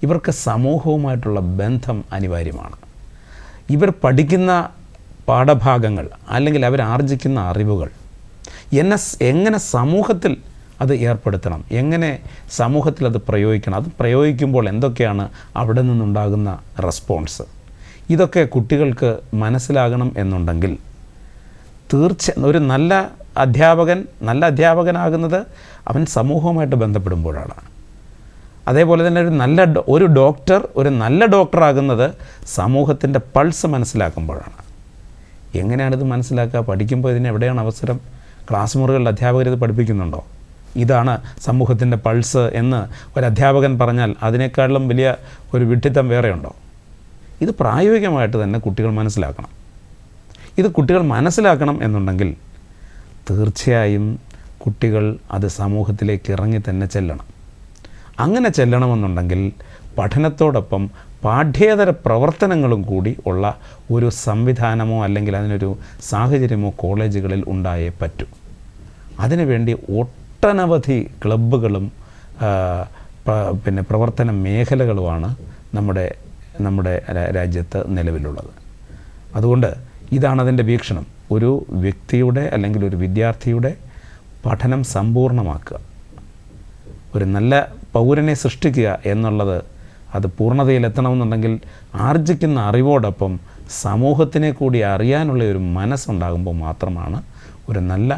S2: ഇവർക്ക് സമൂഹവുമായിട്ടുള്ള ബന്ധം അനിവാര്യമാണ്. ഇവർ പഠിക്കുന്ന പാഠഭാഗങ്ങൾ അല്ലെങ്കിൽ അവരാർജിക്കുന്ന അറിവുകൾ എങ്ങനെ സമൂഹത്തിൽ അത് ഏർപ്പെടുത്തണം, എങ്ങനെ സമൂഹത്തിൽ അത് പ്രയോഗിക്കണം, അത് പ്രയോഗിക്കുമ്പോൾ എന്തൊക്കെയാണ് അവിടെ നിന്നുണ്ടാകുന്ന റെസ്പോൺസ്, ഇതൊക്കെ കുട്ടികൾക്ക് മനസ്സിലാകണം എന്നുണ്ടെങ്കിൽ ഒരു നല്ല അധ്യാപകനാകുന്നത് അവൻ സമൂഹവുമായിട്ട് ബന്ധപ്പെടുമ്പോഴാണ്. അതേപോലെ തന്നെ ഒരു നല്ല ഡോക്ടറാകുന്നത് സമൂഹത്തിൻ്റെ പൾസ് മനസ്സിലാക്കുമ്പോഴാണ്. എങ്ങനെയാണിത് മനസ്സിലാക്കുക? പഠിക്കുമ്പോൾ ഇതിന് എവിടെയാണ് അവസരം? ക്ലാസ് മുറികളിൽ അധ്യാപകർ ഇത് പഠിപ്പിക്കുന്നുണ്ടോ? ഇതാണ് സമൂഹത്തിൻ്റെ പൾസ് എന്ന് ഒരു അധ്യാപകൻ പറഞ്ഞാൽ അതിനേക്കാളും വലിയ ഒരു വിഡ്ഢിത്തം വേറെയുണ്ടോ? ഇത് പ്രായോഗികമായിട്ട് തന്നെ കുട്ടികൾ മനസ്സിലാക്കണം. ഇത് കുട്ടികൾ മനസ്സിലാക്കണം എന്നുണ്ടെങ്കിൽ തീർച്ചയായും കുട്ടികൾ അത് സമൂഹത്തിലേക്ക് ഇറങ്ങി തന്നെ ചെല്ലണം. അങ്ങനെ ചെല്ലണമെന്നുണ്ടെങ്കിൽ പഠനത്തോടൊപ്പം പാഠ്യേതര പ്രവർത്തനങ്ങളും കൂടി ഉള്ള ഒരു സംവിധാനമോ അല്ലെങ്കിൽ അതിനൊരു സാഹചര്യമോ കോളേജുകളിൽ ഉണ്ടായേ പറ്റൂ. അതിനുവേണ്ടി ഒട്ടനവധി ക്ലബ്ബുകളും പിന്നെ പ്രവർത്തന മേഖലകളുമാണ് നമ്മുടെ രാജ്യത്ത് നിലവിലുള്ളത്. അതുകൊണ്ട് ഇതാണ് അതിൻ്റെ വീക്ഷണം. ഒരു വ്യക്തിയുടെ അല്ലെങ്കിൽ ഒരു വിദ്യാർത്ഥിയുടെ പഠനം സമ്പൂർണ്ണമാക്കുക, ഒരു നല്ല പൗരനെ സൃഷ്ടിക്കുക എന്നുള്ളത് അത് പൂർണ്ണതയിലെത്തണമെന്നുണ്ടെങ്കിൽ ആർജിക്കുന്ന അറിവോടൊപ്പം സമൂഹത്തിനെ കൂടി അറിയാനുള്ള ഒരു മനസ്സുണ്ടാകുമ്പോൾ മാത്രമാണ് ഒരു നല്ല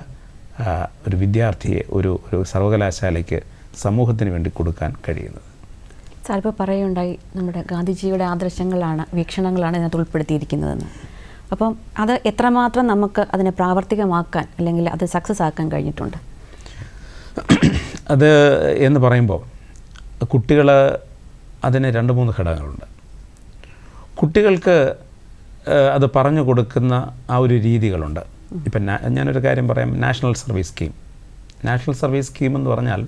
S2: ഒരു വിദ്യാർത്ഥിയെ ഒരു സർവകലാശാലയ്ക്ക് സമൂഹത്തിന് വേണ്ടി കൊടുക്കാൻ കഴിയുന്നത്.
S1: സാർ ഇപ്പോൾ പറയുകയുണ്ടായി നമ്മുടെ ഗാന്ധിജിയുടെ ആദർശങ്ങളാണ്, വീക്ഷണങ്ങളാണ് ഇതിനകത്ത് ഉൾപ്പെടുത്തിയിരിക്കുന്നതെന്ന്. അപ്പം അത് എത്രമാത്രം നമുക്ക് അതിനെ പ്രാവർത്തികമാക്കാൻ അല്ലെങ്കിൽ അത് സക്സസ് ആക്കാൻ കഴിഞ്ഞിട്ടുണ്ട്?
S2: അത് എന്ന് പറയുമ്പോൾ കുട്ടികൾ അതിന് 2-3 ഘടകങ്ങളുണ്ട്. കുട്ടികൾക്ക് അത് പറഞ്ഞു കൊടുക്കുന്ന ആ ഒരു രീതികളുണ്ട്. ഇപ്പം ഞാനൊരു കാര്യം പറയാം. നാഷണൽ സർവീസ് സ്കീം എന്ന് പറഞ്ഞാൽ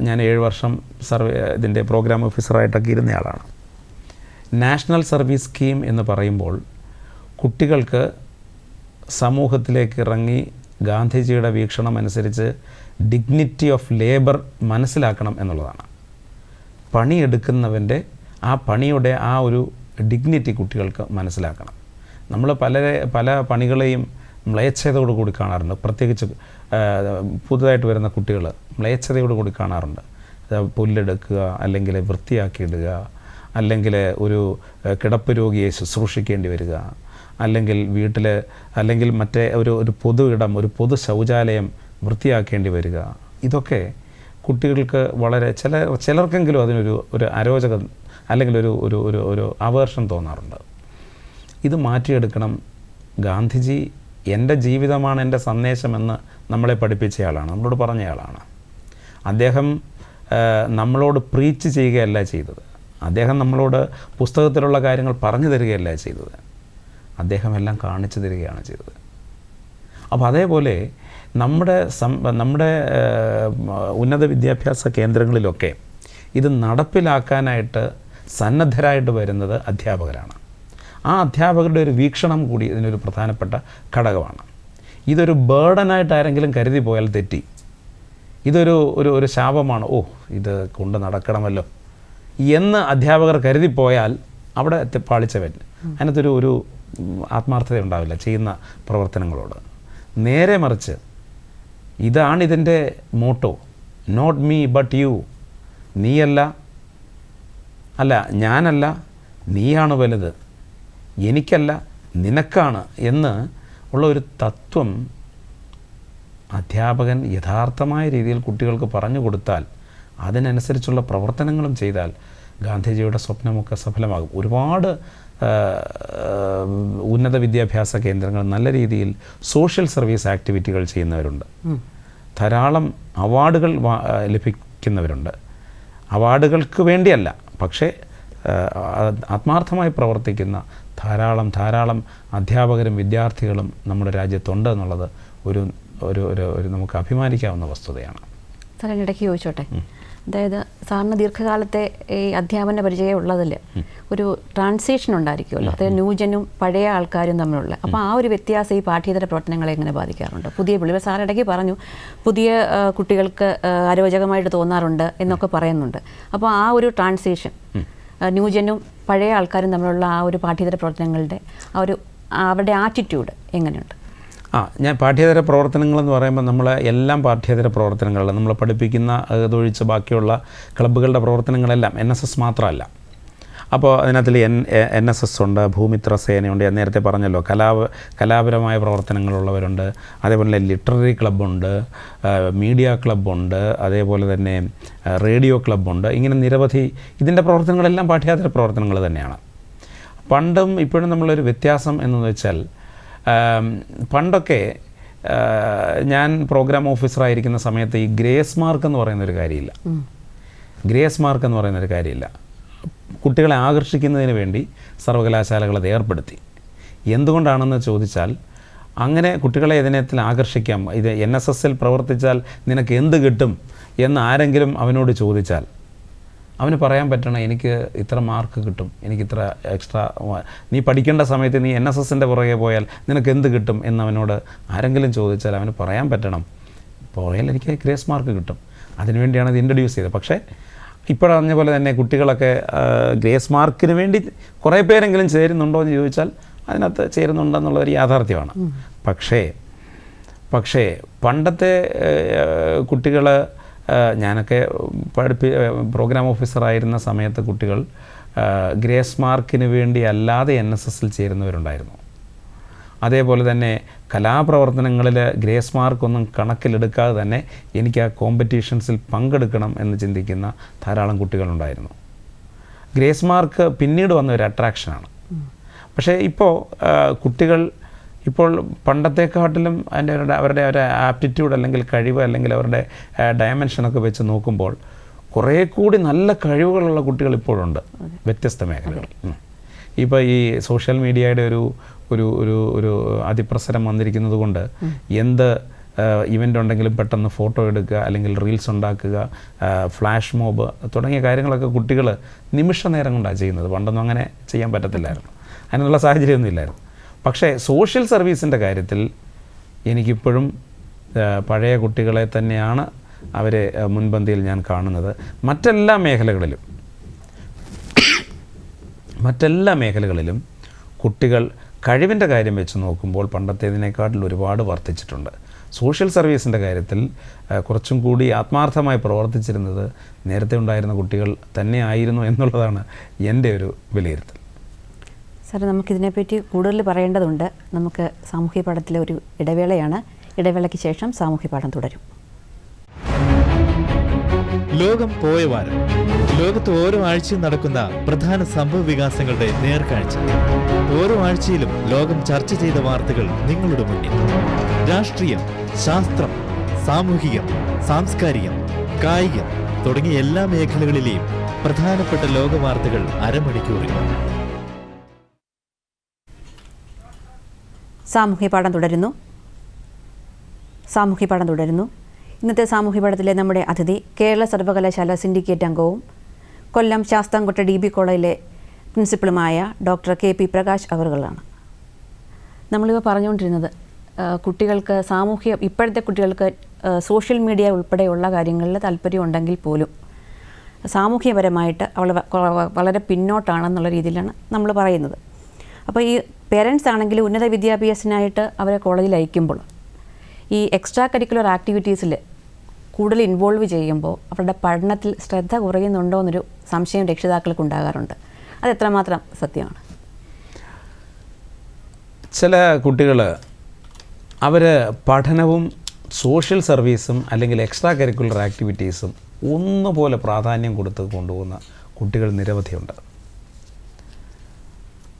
S2: ഞാൻ 7 വർഷം ഇതിൻ്റെ പ്രോഗ്രാം ഓഫീസറായിട്ടൊക്കെ ഇരുന്നയാളാണ്. നാഷണൽ സർവീസ് സ്കീം എന്ന് പറയുമ്പോൾ കുട്ടികൾക്ക് സമൂഹത്തിലേക്ക് ഇറങ്ങി ഗാന്ധിജിയുടെ വീക്ഷണം അനുസരിച്ച് ഡിഗ്നിറ്റി ഓഫ് ലേബർ മനസ്സിലാക്കണം എന്നുള്ളതാണ്. പണിയെടുക്കുന്നവൻ്റെ ആ പണിയുടെ ആ ഒരു ഡിഗ്നിറ്റി കുട്ടികൾക്ക് മനസ്സിലാക്കണം. നമ്മൾ പല പണികളെയും മ്ലേച്ഛതയോടുകൂടി കാണാറുണ്ട്. പ്രത്യേകിച്ച് പുതുതായിട്ട് വരുന്ന കുട്ടികൾ മ്ലേച്ഛതയോടുകൂടി കാണാറുണ്ട്. പുല്ലെടുക്കുക, അല്ലെങ്കിൽ വൃത്തിയാക്കിയിടുക, അല്ലെങ്കിൽ ഒരു കിടപ്പ് രോഗിയെ ശുശ്രൂഷിക്കേണ്ടി വരിക, അല്ലെങ്കിൽ വീട്ടിൽ അല്ലെങ്കിൽ മറ്റേ ഒരു പൊതു ഇടം, ഒരു പൊതു ശൗചാലയം വൃത്തിയാക്കേണ്ടി വരിക. ഇതൊക്കെ കുട്ടികൾക്ക് വളരെ ചിലർക്കെങ്കിലും ഒരു അരോചകം അല്ലെങ്കിൽ ഒരു അവേർഷൻ തോന്നാറുണ്ട്. ഇത് മാറ്റിയെടുക്കണം. ഗാന്ധിജി എൻ്റെ ജീവിതമാണ് എൻ്റെ സന്ദേശമെന്ന് നമ്മളെ പഠിപ്പിച്ചയാളാണ്, നമ്മളോട് പറഞ്ഞയാളാണ്. അദ്ദേഹം നമ്മളോട് പ്രീച്ച് ചെയ്യുകയല്ല ചെയ്തത്. അദ്ദേഹം നമ്മളോട് പുസ്തകത്തിലുള്ള കാര്യങ്ങൾ പറഞ്ഞു തരികയല്ല ചെയ്തത്. അദ്ദേഹം എല്ലാം കാണിച്ചു തരികയാണ് ചെയ്തത്. അപ്പോൾ അതേപോലെ നമ്മുടെ ഉന്നത വിദ്യാഭ്യാസ കേന്ദ്രങ്ങളിലൊക്കെ ഇത് നടപ്പിലാക്കാനായിട്ട് സന്നദ്ധരായിട്ട് വരുന്നത് അധ്യാപകരാണ്. ആ അധ്യാപകരുടെ ഒരു വീക്ഷണം കൂടി ഇതിനൊരു പ്രധാനപ്പെട്ട ഘടകമാണ്. ഇതൊരു ബേർഡനായിട്ട് ആരെങ്കിലും കരുതി പോയാൽ തെറ്റി. ഇതൊരു ശാപമാണ്, ഇത് കൊണ്ട് നടക്കണമല്ലോ എന്ന് അധ്യാപകർ കരുതിപ്പോയാൽ അവിടെ പാളിച്ചവൻ. അതിനകത്തൊരു ആത്മാർത്ഥത ഉണ്ടാവില്ല ചെയ്യുന്ന പ്രവർത്തനങ്ങളോട്. നേരെ മറിച്ച് ഇതാണിതിൻ്റെ motto, not me but you. ഞാനല്ല, നീയാണ് വലുത്, എനിക്കല്ല നിനക്കാണ് എന്ന് ഉള്ള ഒരു തത്വം അധ്യാപകൻ യഥാർത്ഥമായ രീതിയിൽ കുട്ടികൾക്ക് പറഞ്ഞു കൊടുത്താൽ, അതിനനുസരിച്ചുള്ള പ്രവർത്തനങ്ങളും ചെയ്താൽ ഗാന്ധിജിയുടെ സ്വപ്നമൊക്കെ സഫലമാകും. ഒരുപാട് ഉന്നത വിദ്യാഭ്യാസ കേന്ദ്രങ്ങൾ നല്ല രീതിയിൽ സോഷ്യൽ സർവീസ് ആക്ടിവിറ്റികൾ ചെയ്യുന്നവരുണ്ട്. ധാരാളം അവാർഡുകൾ ലഭിക്കുന്നവരുണ്ട്. അവാർഡുകൾക്ക് വേണ്ടിയല്ല, പക്ഷേ ആത്മാർത്ഥമായി പ്രവർത്തിക്കുന്ന ധാരാളം അധ്യാപകരും വിദ്യാർത്ഥികളും നമ്മുടെ രാജ്യത്തുണ്ട് എന്നുള്ളത് ഒരു നമുക്ക് അഭിമാനിക്കാവുന്ന വസ്തുതയാണ്.
S1: സാറിന് ഇടയ്ക്ക് ചോദിച്ചോട്ടെ, അതായത് സാറിന് ദീർഘകാലത്തെ ഈ അധ്യാപന പരിചയം ഉള്ളതിൽ ഒരു ട്രാൻസിഷൻ ഉണ്ടായിരിക്കുമല്ലോ, അതായത് ന്യൂജനും പഴയ ആൾക്കാരും തമ്മിലുള്ള. അപ്പോൾ ആ ഒരു വ്യത്യാസം ഈ പാഠ്യേതര പ്രവർത്തനങ്ങളെ എങ്ങനെ ബാധിക്കാറുണ്ട്? പുതിയ പിള്ളേർ, സാർ ഇടയ്ക്ക് പറഞ്ഞു പുതിയ കുട്ടികൾക്ക് അരോചകമായിട്ട് തോന്നാറുണ്ട് എന്നൊക്കെ പറയുന്നുണ്ട്. അപ്പോൾ ആ ഒരു ട്രാൻസിഷൻ ന്യൂജനും പഴയ ആൾക്കാരും തമ്മിലുള്ള ആ ഒരു പാഠ്യേതര പ്രവർത്തനങ്ങളുടെ അവരുടെ ആറ്റിറ്റ്യൂഡ് എങ്ങനെയുണ്ട്?
S2: ഞാൻ പാഠ്യേതര പ്രവർത്തനങ്ങളെന്ന് പറയുമ്പോൾ നമ്മൾ എല്ലാം പാഠ്യേതര പ്രവർത്തനങ്ങളല്ല. നമ്മൾ പഠിപ്പിക്കുന്ന അതൊഴിച്ച് ബാക്കിയുള്ള ക്ലബ്ബുകളുടെ പ്രവർത്തനങ്ങളെല്ലാം NSS മാത്രമല്ല. അപ്പോൾ അതിനകത്തിൽ NSS ഉണ്ട്, ഭൂമിത്ര സേനയുണ്ട്, ഞാൻ നേരത്തെ പറഞ്ഞല്ലോ, കലാപരമായ പ്രവർത്തനങ്ങളുള്ളവരുണ്ട്, അതേപോലെ ലിറ്റററി ക്ലബ്ബുണ്ട്, മീഡിയ ക്ലബ്ബുണ്ട്, അതേപോലെ തന്നെ റേഡിയോ ക്ലബ്ബുണ്ട്. ഇങ്ങനെ നിരവധി ഇതിൻ്റെ പ്രവർത്തനങ്ങളെല്ലാം പാഠ്യേതര പ്രവർത്തനങ്ങൾ തന്നെയാണ്. പണ്ടും ഇപ്പോഴും നമ്മളൊരു വ്യത്യാസം എന്ന് വെച്ചാൽ, പണ്ടൊക്കെ ഞാൻ പ്രോഗ്രാം ഓഫീസറായിരിക്കുന്ന സമയത്ത് ഈ ഗ്രേസ് മാർക്ക് എന്ന് പറയുന്നൊരു കാര്യമില്ല. കുട്ടികളെ ആകർഷിക്കുന്നതിന് വേണ്ടി സർവകലാശാലകൾ അത് ഏർപ്പെടുത്തി. എന്തുകൊണ്ടാണെന്ന് ചോദിച്ചാൽ, അങ്ങനെ കുട്ടികളെ ഇതിനത്തിൽ ആകർഷിക്കാം. ഇത് NSSൽ പ്രവർത്തിച്ചാൽ നിനക്ക് എന്ത് കിട്ടും എന്ന് ആരെങ്കിലും അവനോട് ചോദിച്ചാൽ അവന് പറയാൻ പറ്റണം, എനിക്ക് ഇത്ര മാർക്ക് കിട്ടും, എനിക്കിത്ര എക്സ്ട്രാ, നീ പഠിക്കേണ്ട സമയത്ത് നീ NSSൻ്റെ പുറകെ പോയാൽ നിനക്ക് എന്ത് കിട്ടും എന്നവനോട് ആരെങ്കിലും ചോദിച്ചാൽ അവന് പറയാൻ പറ്റണം, പോയാൽ എനിക്ക് ഗ്രേസ് മാർക്ക് കിട്ടും. അതിനുവേണ്ടിയാണ് ഇത് ഇൻട്രൊഡ്യൂസ് ചെയ്തത്. പക്ഷേ ഇപ്പോൾ പറഞ്ഞ പോലെ തന്നെ കുട്ടികളൊക്കെ ഗ്രേസ് മാർക്കിന് വേണ്ടി കുറേ പേരെങ്കിലും ചേരുന്നുണ്ടോ എന്ന് ചോദിച്ചാൽ അതിനകത്ത് ചേരുന്നുണ്ടെന്നുള്ളൊരു യാഥാർത്ഥ്യമാണ്. പക്ഷേ പണ്ടത്തെ കുട്ടികൾ, ഞാനൊക്കെ പ്രോഗ്രാം ഓഫീസറായിരുന്ന സമയത്ത് കുട്ടികൾ ഗ്രേസ് മാർക്കിന് വേണ്ടി അല്ലാതെ NSSൽ ചേരുന്നവരുണ്ടായിരുന്നു. അതേപോലെ തന്നെ കലാപ്രവർത്തനങ്ങളിൽ ഗ്രേസ് മാർക്കൊന്നും കണക്കിലെടുക്കാതെ തന്നെ എനിക്ക് ആ കോമ്പറ്റീഷൻസിൽ പങ്കെടുക്കണം എന്ന് ചിന്തിക്കുന്ന ധാരാളം കുട്ടികളുണ്ടായിരുന്നു. ഗ്രേസ് മാർക്ക് പിന്നീട് വന്ന ഒരു അട്രാക്ഷനാണ്. പക്ഷേ കുട്ടികൾ പണ്ടത്തെക്കാട്ടിലും അവരുടെ ഒരു ആപ്റ്റിറ്റ്യൂഡ് അല്ലെങ്കിൽ കഴിവ് അല്ലെങ്കിൽ അവരുടെ ഡയമെൻഷനൊക്കെ വെച്ച് നോക്കുമ്പോൾ കുറേ കൂടി നല്ല കഴിവുകളുള്ള കുട്ടികൾ ഇപ്പോഴുണ്ട് വ്യത്യസ്ത മേഖലകളിൽ. ഇപ്പോൾ ഈ സോഷ്യൽ മീഡിയയുടെ ഒരു ഒരു ഒരു ഒരു അതിപ്രസരം വന്നിരിക്കുന്നത് കൊണ്ട് എന്ത് ഇവൻ്റ് ഉണ്ടെങ്കിലും പെട്ടെന്ന് ഫോട്ടോ എടുക്കുക, അല്ലെങ്കിൽ റീൽസ് ഉണ്ടാക്കുക, ഫ്ലാഷ് മോബ് തുടങ്ങിയ കാര്യങ്ങളൊക്കെ കുട്ടികൾ നിമിഷ നേരം കൊണ്ടാണ് ചെയ്യുന്നത്. പണ്ടൊന്നും അങ്ങനെ ചെയ്യാൻ പറ്റത്തില്ലായിരുന്നു, അതിനുള്ള സാഹചര്യമൊന്നും ഇല്ലായിരുന്നു. പക്ഷേ സോഷ്യൽ സർവീസിൻ്റെ കാര്യത്തിൽ എനിക്കിപ്പോഴും പഴയ കുട്ടികളെ തന്നെയാണ് അവരെ മുൻപന്തിയിൽ ഞാൻ കാണുന്നത്. മറ്റെല്ലാ മേഖലകളിലും കുട്ടികൾ കഴിവിൻ്റെ കാര്യം വെച്ച് നോക്കുമ്പോൾ പണ്ടത്തേതിനേക്കാട്ടിൽ ഒരുപാട് വർദ്ധിച്ചിട്ടുണ്ട്. സോഷ്യൽ സർവീസിൻ്റെ കാര്യത്തിൽ കുറച്ചും കൂടി ആത്മാർത്ഥമായി പ്രവർത്തിച്ചിരുന്നത് നേരത്തെ ഉണ്ടായിരുന്ന കുട്ടികൾ തന്നെയായിരുന്നു എന്നുള്ളതാണ് എൻ്റെ ഒരു വിലയിരുത്തൽ.
S1: സാർ, നമുക്കിതിനെപ്പറ്റി കൂടുതൽ പറയേണ്ടതുണ്ട്. നമുക്ക് സാമൂഹ്യ പാഠത്തിലെ ഒരു ഇടവേളയാണ്. ഇടവേളയ്ക്ക് ശേഷം സാമൂഹ്യ പാഠം തുടരും.
S3: ലോകം പോയ വാരം. ലോകത്ത് ഓരോ ആഴ്ചയും നടക്കുന്ന പ്രധാന സംഭവ വികാസങ്ങളുടെ നേർക്കാഴ്ച. ഓരോ ആഴ്ചയിലും ലോകം ചർച്ച ചെയ്ത വാർത്തകൾ നിങ്ങളുടെ മുന്നിൽ. രാഷ്ട്രീയം, ശാസ്ത്രം, സാമൂഹികം, സാംസ്കാരികം, കായികം തുടങ്ങിയ എല്ലാ മേഖലകളിലെയും പ്രധാനപ്പെട്ട ലോക വാർത്തകൾ അരമണിക്കൂറിൽ.
S1: സാമൂഹ്യ പാഠം തുടരുന്നു. ഇന്നത്തെ സാമൂഹ്യ പാഠത്തിലെ നമ്മുടെ അതിഥി കേരള സർവകലാശാല സിൻഡിക്കേറ്റ് അംഗവും കൊല്ലം ശാസ്താംകോട്ട DB കോളേജിലെ പ്രിൻസിപ്പളുമായ ഡോക്ടർ KP പ്രകാശ് അവറുകളാണ്. നമ്മളിപ്പോൾ പറഞ്ഞുകൊണ്ടിരുന്നത് കുട്ടികൾക്ക് ഇപ്പോഴത്തെ കുട്ടികൾക്ക് സോഷ്യൽ മീഡിയ ഉൾപ്പെടെയുള്ള കാര്യങ്ങളിൽ താല്പര്യം ഉണ്ടെങ്കിൽ പോലും സാമൂഹ്യപരമായിട്ട് വളരെ പിന്നോട്ടാണെന്നുള്ള രീതിയിലാണ് നമ്മൾ പറയുന്നത്. അപ്പോൾ ഈ പേരൻസ് ആണെങ്കിൽ ഉന്നത വിദ്യാഭ്യാസത്തിനായിട്ട് അവരെ കോളേജിൽ അയക്കുമ്പോൾ ഈ എക്സ്ട്രാ കരിക്കുലർ ആക്ടിവിറ്റീസിൽ കൂടുതൽ ഇൻവോൾവ് ചെയ്യുമ്പോൾ അവരുടെ പഠനത്തിൽ ശ്രദ്ധ കുറയുന്നുണ്ടോ എന്നൊരു സംശയം രക്ഷിതാക്കൾക്ക് ഉണ്ടാകാറുണ്ട്. അത് എത്രമാത്രം സത്യമാണ്?
S2: ചില കുട്ടികൾ അവർ പഠനവും സോഷ്യൽ സർവീസും അല്ലെങ്കിൽ എക്സ്ട്രാ കരിക്കുലർ ആക്ടിവിറ്റീസും ഒന്നുപോലെ പ്രാധാന്യം കൊടുത്ത് കൊണ്ടുപോകുന്ന കുട്ടികൾ നിരവധിയുണ്ട്.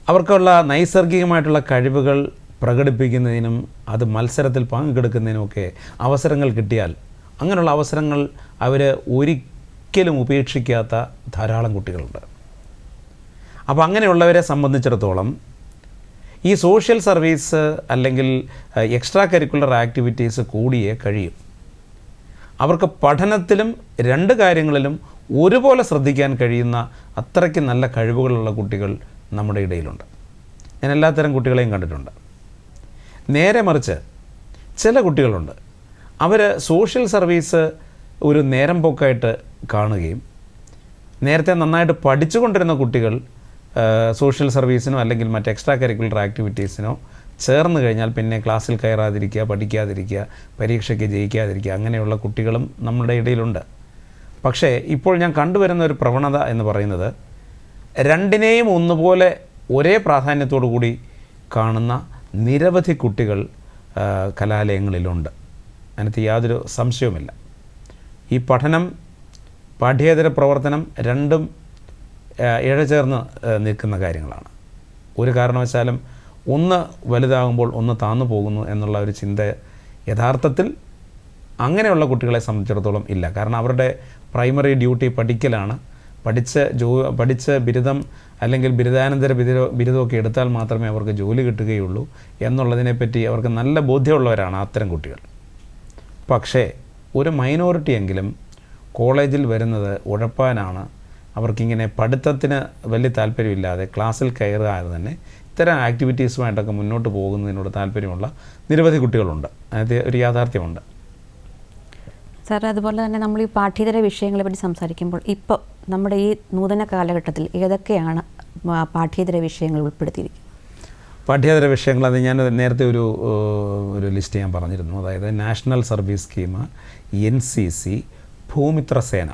S2: അവർക്കുള്ള നൈസർഗികമായിട്ടുള്ള കഴിവുകൾ പ്രകടിപ്പിക്കുന്നതിനും അത് മത്സരത്തിൽ പങ്കെടുക്കുന്നതിനുമൊക്കെ അവസരങ്ങൾ കിട്ടിയാൽ അങ്ങനെയുള്ള അവസരങ്ങൾ അവർ ഒരിക്കലും ഉപേക്ഷിക്കാത്ത ധാരാളം കുട്ടികളുണ്ട്. അപ്പോൾ അങ്ങനെയുള്ളവരെ സംബന്ധിച്ചിടത്തോളം ഈ സോഷ്യൽ സർവീസ് അല്ലെങ്കിൽ എക്സ്ട്രാ കരിക്കുലർ ആക്ടിവിറ്റീസ് കൂടിയേ കഴിയും. അവർക്ക് പഠനത്തിലും രണ്ട് കാര്യങ്ങളിലും ഒരുപോലെ ശ്രദ്ധിക്കാൻ കഴിയുന്ന അത്രയ്ക്ക് നല്ല കഴിവുകളുള്ള കുട്ടികൾ നമ്മുടെ ഇടയിലുണ്ട്. ഞാൻ എല്ലാത്തരം കുട്ടികളെയും കണ്ടിട്ടുണ്ട്. നേരെ മറിച്ച് ചില കുട്ടികളുണ്ട്, അവർ സോഷ്യൽ സർവീസ് ഒരു നേരം പോക്കായിട്ട് കാണുകയും നേരത്തെ നന്നായിട്ട് പഠിച്ചുകൊണ്ടിരുന്ന കുട്ടികൾ സോഷ്യൽ സർവീസിനോ അല്ലെങ്കിൽ മറ്റ് എക്സ്ട്രാ കരിക്കുലർ ആക്ടിവിറ്റീസിനോ ചേർന്ന് കഴിഞ്ഞാൽ പിന്നെ ക്ലാസ്സിൽ കയറാതിരിക്കുക, പഠിക്കാതിരിക്കുക, പരീക്ഷയ്ക്ക് ജയിക്കാതിരിക്കുക, അങ്ങനെയുള്ള കുട്ടികളും നമ്മുടെ ഇടയിലുണ്ട്. പക്ഷേ ഇപ്പോൾ ഞാൻ കണ്ടുവരുന്ന ഒരു പ്രവണത എന്ന് പറയുന്നത് രണ്ടിനെയും ഒന്നുപോലെ ഒരേ പ്രാധാന്യത്തോടു കൂടി കാണുന്ന നിരവധി കുട്ടികൾ കലാലയങ്ങളിലുണ്ട്. അതിനകത്ത് യാതൊരു സംശയവുമില്ല. ഈ പഠനം, പാഠ്യേതര പ്രവർത്തനം രണ്ടും ഇഴചേർന്ന് നിൽക്കുന്ന കാര്യങ്ങളാണ്. ഒരു കാരണവശാലും ഒന്ന് വലുതാകുമ്പോൾ ഒന്ന് താന്നു പോകുന്നു എന്നുള്ള ഒരു ചിന്ത യഥാർത്ഥത്തിൽ അങ്ങനെയുള്ള കുട്ടികളെ സംബന്ധിച്ചിടത്തോളം ഇല്ല. കാരണം അവരുടെ പ്രൈമറി ഡ്യൂട്ടി പഠിക്കലാണ്. പഠിച്ച് ബിരുദം അല്ലെങ്കിൽ ബിരുദാനന്തര ബിരുദമൊക്കെ എടുത്താൽ മാത്രമേ അവർക്ക് ജോലി കിട്ടുകയുള്ളൂ എന്നുള്ളതിനെപ്പറ്റി അവർക്ക് നല്ല ബോധ്യമുള്ളവരാണ് അത്തരം കുട്ടികൾ. പക്ഷേ ഒരു മൈനോറിറ്റി എങ്കിലും കോളേജിൽ വരുന്നത് ഉഴപ്പാനാണ്. അവർക്കിങ്ങനെ പഠിത്തത്തിന് വലിയ താല്പര്യമില്ലാതെ ക്ലാസ്സിൽ കയറാതെ തന്നെ ഇത്തരം ആക്ടിവിറ്റീസുമായിട്ടൊക്കെ മുന്നോട്ട് പോകുന്നതിനോട് താല്പര്യമുള്ള നിരവധി കുട്ടികളുണ്ട്. അതിന് ഒരു യാഥാർത്ഥ്യമുണ്ട്.
S1: സാർ, അതുപോലെ തന്നെ നമ്മൾ ഈ പാഠ്യേതര വിഷയങ്ങളെ പറ്റി സംസാരിക്കുമ്പോൾ ഇപ്പോൾ നമ്മുടെ ഈ നൂതന കാലഘട്ടത്തിൽ ഏതൊക്കെയാണ് പാഠ്യേതര വിഷയങ്ങൾ ഉൾപ്പെടുത്തിയിരിക്കുന്നത്?
S2: പാഠ്യേതര വിഷയങ്ങൾ അത് ഞാൻ നേരത്തെ ഒരു ലിസ്റ്റ് ഞാൻ പറഞ്ഞിരുന്നു. അതായത് national service scheme, NCC, Bhoomithrasena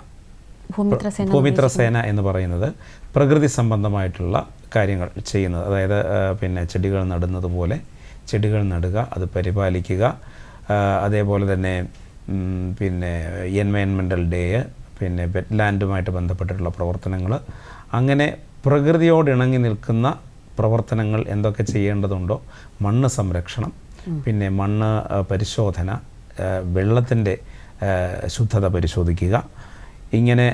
S2: എന്ന് പറയുന്നത് പ്രകൃതി സംബന്ധമായിട്ടുള്ള കാര്യങ്ങൾ ചെയ്യുന്നത്. അതായത് പിന്നെ ചെടികൾ നടുന്നത് പോലെ ചെടികൾ നടുക, അത് പരിപാലിക്കുക. അതേപോലെ തന്നെ പിന്നെ എൻവയൺമെൻ്റൽ ഡേ, പിന്നെ വെറ്റ്ലാൻഡുമായിട്ട് ബന്ധപ്പെട്ടിട്ടുള്ള പ്രവർത്തനങ്ങൾ, അങ്ങനെ പ്രകൃതിയോട് ഇണങ്ങി നിൽക്കുന്ന പ്രവർത്തനങ്ങൾ എന്തൊക്കെ ചെയ്യേണ്ടതുണ്ടോ, മണ്ണ് സംരക്ഷണം, പിന്നെ മണ്ണ് പരിശോധന, വെള്ളത്തിൻ്റെ ശുദ്ധത പരിശോധിക്കുക, ഇങ്ങനെ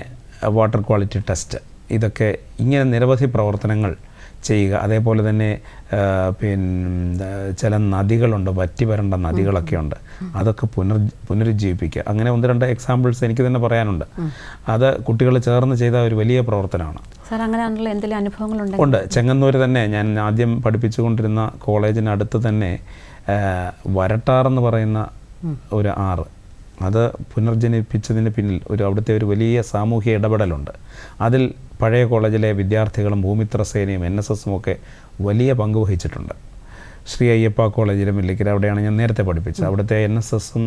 S2: വാട്ടർ ക്വാളിറ്റി ടെസ്റ്റ്, ഇതൊക്കെ ഇങ്ങനെ നിരവധി പ്രവർത്തനങ്ങൾ ചെയ്യുക. അതേപോലെ തന്നെ ചില നദികളുണ്ട്, വറ്റി വരേണ്ട നദികളൊക്കെ ഉണ്ട്, അതൊക്കെ പുനരുജ്ജീവിപ്പിക്കുക. അങ്ങനെ 1-2 എക്സാമ്പിൾസ് എനിക്ക് തന്നെ പറയാനുണ്ട്. അത് കുട്ടികൾ ചേർന്ന് ചെയ്ത ഒരു വലിയ പ്രവർത്തനമാണ്.
S1: സാർ അങ്ങനെയാണല്ലോ എന്തെങ്കിലും അനുഭവങ്ങളുണ്ട്?
S2: ഉണ്ട്. ചെങ്ങന്നൂർ തന്നെ ഞാൻ ആദ്യം പഠിപ്പിച്ചുകൊണ്ടിരുന്ന കോളേജിനടുത്ത് തന്നെ വരട്ടാറെന്ന് പറയുന്ന ഒരു ആറ്, അത് പുനർജനിപ്പിച്ചതിന് പിന്നിൽ അവിടുത്തെ ഒരു വലിയ സാമൂഹിക ഇടപെടലുണ്ട്. അതിൽ പഴയ കോളേജിലെ വിദ്യാർത്ഥികളും ഭൂമിത്രസേനയും NSSും ഒക്കെ വലിയ പങ്ക് വഹിച്ചിട്ടുണ്ട്. ശ്രീ അയ്യപ്പ കോളേജിലും ഇല്ലെങ്കിൽ അവിടെയാണ് ഞാൻ നേരത്തെ പഠിപ്പിച്ചത്. അവിടുത്തെ NSSും